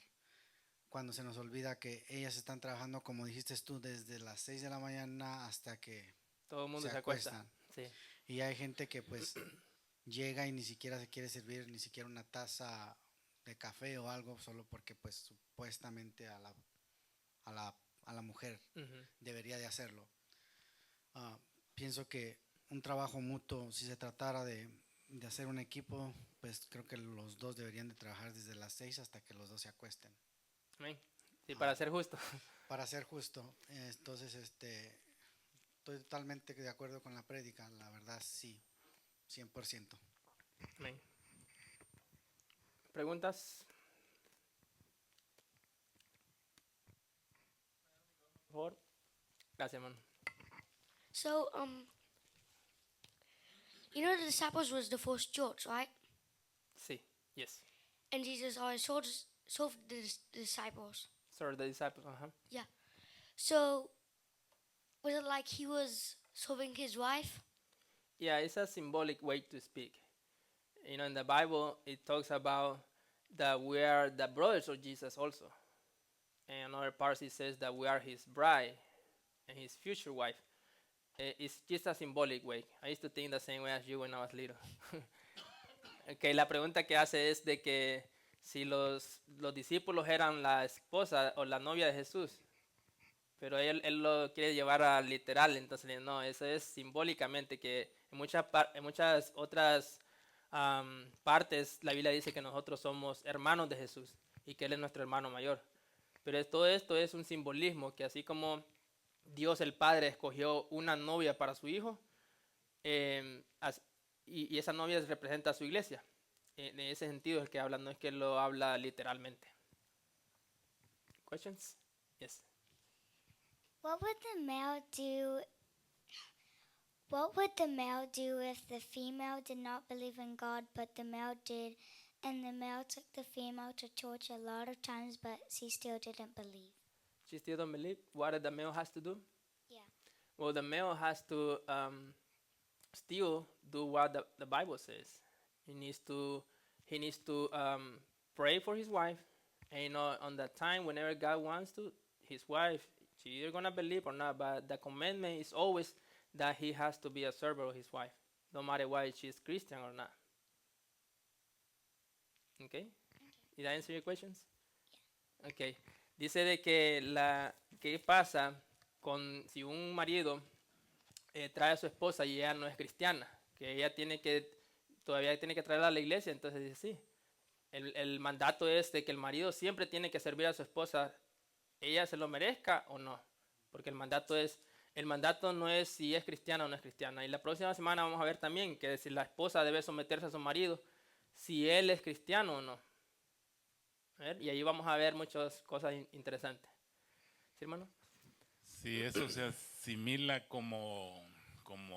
Cuando se nos olvida que ellas están trabajando, como dijiste tú, desde las 6 de la mañana hasta que Todo el mundo se se acuesta. acuestan. Sí. Y hay gente que pues llega y ni siquiera se quiere servir ni siquiera una taza de café o algo, solo porque pues supuestamente a la, a la mujer Ujú. debería de hacerlo. Ah, Pienso que un trabajo mutuo, si se tratara de hacer un equipo, pues creo que los dos deberían de trabajar desde las 6 hasta que los dos se acuesten. Amén. Sí, Ah, para ser justo. para ser justo, entonces estoy totalmente de acuerdo con la prédica, la verdad sí, 100%. Amén. ¿Preguntas? Por favor. Gracias, hermano. So, the disciples was the first church, right? Sí. Yes. And Jesus always solved the disciples. Sorry, the disciples. Uh-huh. Yeah. So, was it like he was solving his wife? Yeah, it's a symbolic way to speak. You know, in the Bible, it talks about that we are the brothers of Jesus also. And another part, it says that we are his bride and his future wife. It's just a symbolic way. I used to think the same way as you when I was little. Okay, la pregunta que hace es de que si los discípulos eran la esposa o la novia de Jesús. pero él lo quiere llevar a literal, entonces no, eso es simbólicamente, que en muchas otras partes la Biblia dice que nosotros somos hermanos de Jesús y que Él es nuestro hermano mayor. Pero todo esto es un simbolismo, que así como Dios el Padre escogió una novia para su hijo, eh, as- y esa novia representa a su iglesia. En ese sentido es que habla, no es que lo habla literalmente. Questions? Yes. What would the male do? What would the male do if the female did not believe in God, but the male did, and the male took the female to church a lot of times, but she still didn't believe? She still don't believe. What the male has to do? Yeah. Well, the male has to still do what the Bible says. He needs to pray for his wife, and on that time, whenever God wants to, his wife, she either gonna believe or not. But the commandment is always that he has to be a servant of his wife, no matter why she's Christian or not. Okay? Did I answer your questions? Okay. Dice de que ¿qué pasa si un marido trae a su esposa y ella no es cristiana? Que ella todavía tiene que traerla a la iglesia. Entonces dice, sí, el mandato es de que el marido siempre tiene que servir a su esposa, ella se lo merezca o no. Porque el mandato no es si es cristiana o no es cristiana. Y la próxima semana vamos a ver también que si la esposa debe someterse a su marido, si él es cristiano o no. Y ahí vamos a ver muchas cosas interesantes. ¿Sí, hermano? Sí, eso se asimila como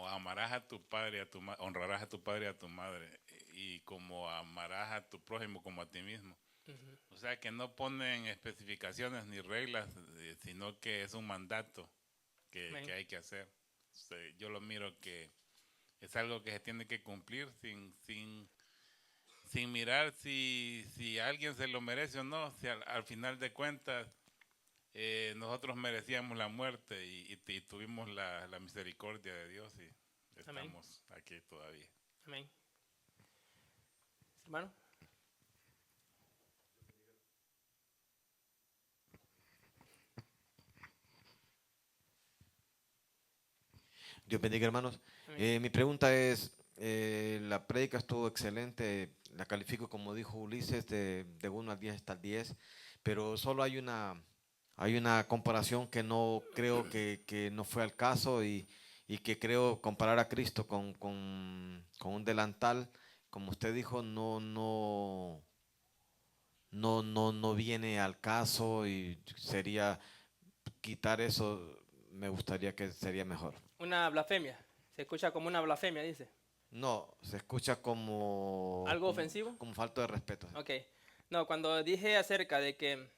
amarás a tu padre y a tu madre, honrarás a tu padre y a tu madre, y como amarás a tu prójimo como a ti mismo. O sea que no ponen especificaciones ni reglas, sino que es un mandato que hay que hacer. O sea, yo lo miro que es algo que se tiene que cumplir sin mirar si alguien se lo merece o no. Si al final de cuentas nosotros merecíamos la muerte y tuvimos la misericordia de Dios y Amén. estamos aquí todavía. Amén. Hermano. Dios bendiga, hermanos. Mi pregunta es, la prédica estuvo excelente, la califico como dijo Ulises de 1 al 10 hasta el 10, pero solo hay una comparación que no creo que no fue al caso y que creo comparar a Cristo con un delantal, como usted dijo, no viene al caso y sería quitar eso, me gustaría que sería mejor. Una blasfemia. Se escucha como una blasfemia, dice. No, se escucha como... ¿Algo ofensivo? Como falta de respeto. Ok. No, cuando dije acerca de que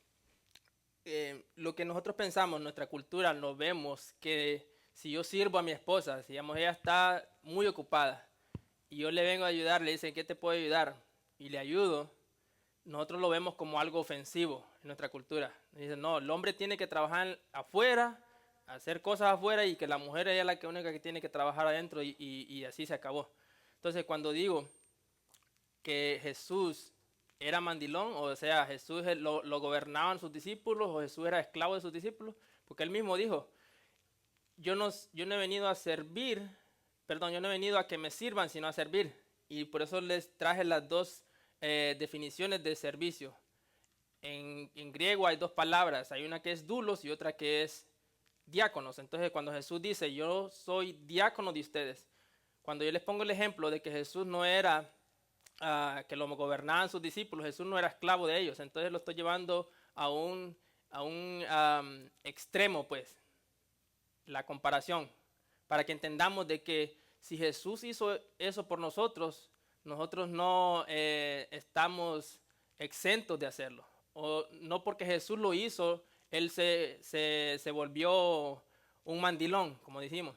lo que nosotros pensamos, nuestra cultura, nos vemos que si yo sirvo a mi esposa, si digamos, ella está muy ocupada y yo le vengo a ayudar, le dicen, ¿qué te puedo ayudar? Y le ayudo, nosotros lo vemos como algo ofensivo en nuestra cultura. Dicen, no, el hombre tiene que trabajar afuera, hacer cosas afuera y que la mujer es la única que tiene que trabajar adentro y así se acabó. Entonces, cuando digo que Jesús era mandilón, o sea, Jesús lo gobernaban sus discípulos, o Jesús era esclavo de sus discípulos, porque él mismo dijo, yo no he venido a servir, perdón, yo no he venido a que me sirvan, sino a servir. Y por eso les traje las dos definiciones de servicio. En griego hay dos palabras, hay una que es doulos y otra que es diáconos. Entonces, cuando Jesús dice, yo soy diácono de ustedes, cuando yo les pongo el ejemplo de que Jesús no era, que lo gobernaban sus discípulos, Jesús no era esclavo de ellos, entonces lo estoy llevando a un extremo, pues, la comparación, para que entendamos de que si Jesús hizo eso por nosotros, nosotros no estamos exentos de hacerlo. O no porque Jesús lo hizo, él se volvió un mandilón, como dijimos.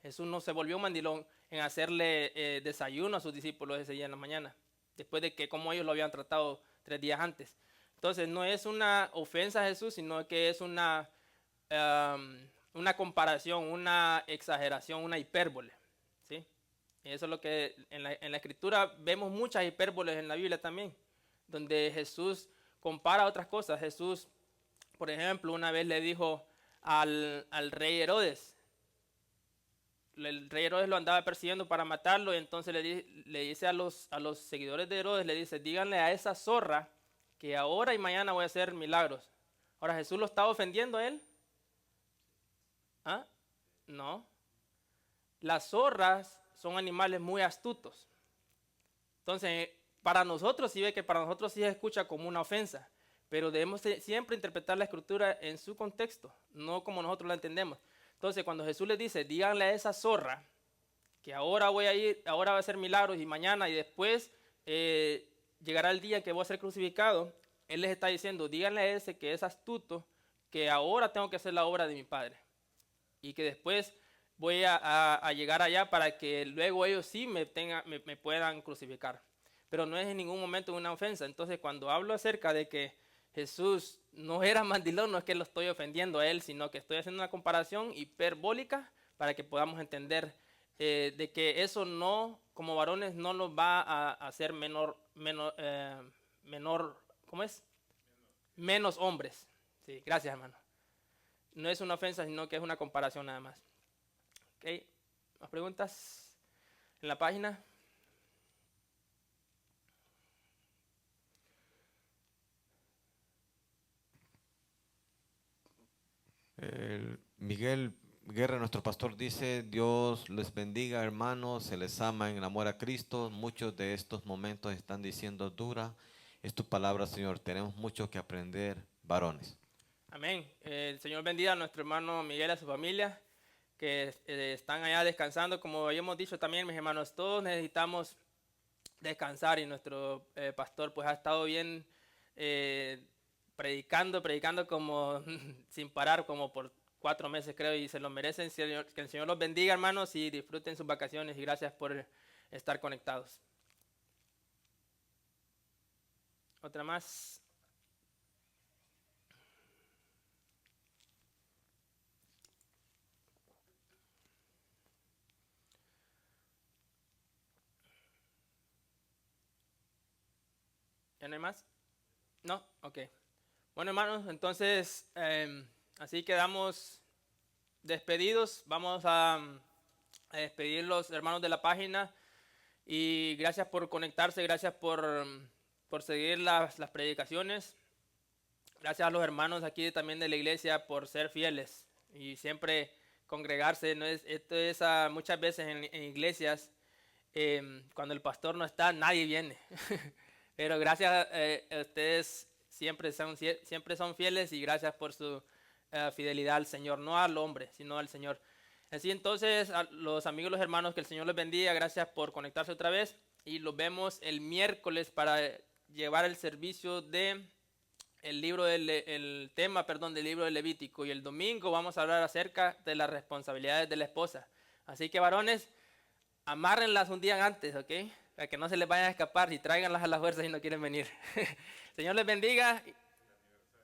Jesús no se volvió un mandilón en hacerle desayuno a sus discípulos ese día en la mañana, después de que como ellos lo habían tratado 3 días antes. Entonces no es una ofensa a Jesús, sino que es una comparación, una exageración, una hipérbole. ¿Sí? Y eso es lo que en la Escritura vemos muchas hipérboles en la Biblia también, donde Jesús compara otras cosas. Jesús, por ejemplo, una vez le dijo al rey Herodes. El rey Herodes lo andaba persiguiendo para matarlo, y entonces le dice a los seguidores de Herodes, le dice, díganle a esa zorra que ahora y mañana voy a hacer milagros. Ahora, ¿Jesús lo estaba ofendiendo a él? ¿Ah? No. Las zorras son animales muy astutos. Entonces, para nosotros sí ve que para nosotros sí se escucha como una ofensa, pero debemos siempre interpretar la escritura en su contexto, no como nosotros la entendemos. Entonces, cuando Jesús les dice, díganle a esa zorra que ahora voy a ir, ahora va a hacer milagros y mañana y después llegará el día que voy a ser crucificado, Él les está diciendo, díganle a ese que es astuto, que ahora tengo que hacer la obra de mi Padre y que después voy a llegar allá para que luego ellos sí me puedan crucificar. Pero no es en ningún momento una ofensa. Entonces, cuando hablo acerca de que Jesús no era mandilón, no es que lo estoy ofendiendo a él, sino que estoy haciendo una comparación hiperbólica para que podamos entender de que eso no, como varones, no nos va a hacer ¿cómo es? Menos hombres. Sí, gracias, hermano. No es una ofensa, sino que es una comparación nada más. ¿Ok? ¿Más preguntas en la página? Miguel Guerra, nuestro pastor, dice, Dios les bendiga, hermanos, se les ama en el amor a Cristo. Muchos de estos momentos están diciendo, dura es tu palabra, Señor. Tenemos mucho que aprender, varones. Amén. El Señor bendiga a nuestro hermano Miguel y a su familia, que están allá descansando. Como habíamos dicho también, mis hermanos, todos necesitamos descansar, y nuestro pastor pues ha estado bien predicando como sin parar, como por 4 meses creo, y se lo merecen. Que el Señor los bendiga, hermanos, y disfruten sus vacaciones, y gracias por estar conectados. Otra más. ¿Ya no hay más? ¿No? Ok. Bueno, hermanos, entonces así quedamos despedidos. Vamos a despedir los hermanos de la página. Y gracias por conectarse, gracias por seguir las predicaciones. Gracias a los hermanos aquí también de la iglesia por ser fieles y siempre congregarse. Esto es muchas veces en iglesias, cuando el pastor no está, nadie viene. Pero gracias a ustedes siempre son fieles, y gracias por su fidelidad al Señor, no al hombre, sino al Señor. Así entonces, a los amigos, los hermanos, que el Señor les bendiga. Gracias por conectarse otra vez, y los vemos el miércoles para llevar el servicio de el tema del libro de Levítico, y el domingo vamos a hablar acerca de las responsabilidades de la esposa. Así que, varones, amárrenlas un día antes, ¿ok? Para que no se les vayan a escapar, y tráiganlas a la fuerza si no quieren venir. Señor les bendiga,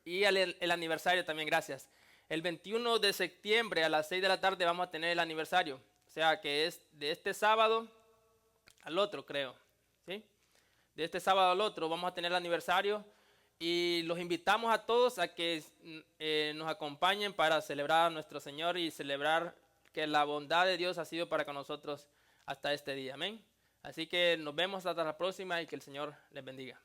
y el aniversario también, gracias. El 21 de septiembre a las 6 de la tarde vamos a tener el aniversario. O sea que es de este sábado al otro, creo. ¿Sí? De este sábado al otro vamos a tener el aniversario. Y los invitamos a todos a que nos acompañen para celebrar a nuestro Señor y celebrar que la bondad de Dios ha sido para con nosotros hasta este día. Amén. Así que nos vemos hasta la próxima, y que el Señor les bendiga.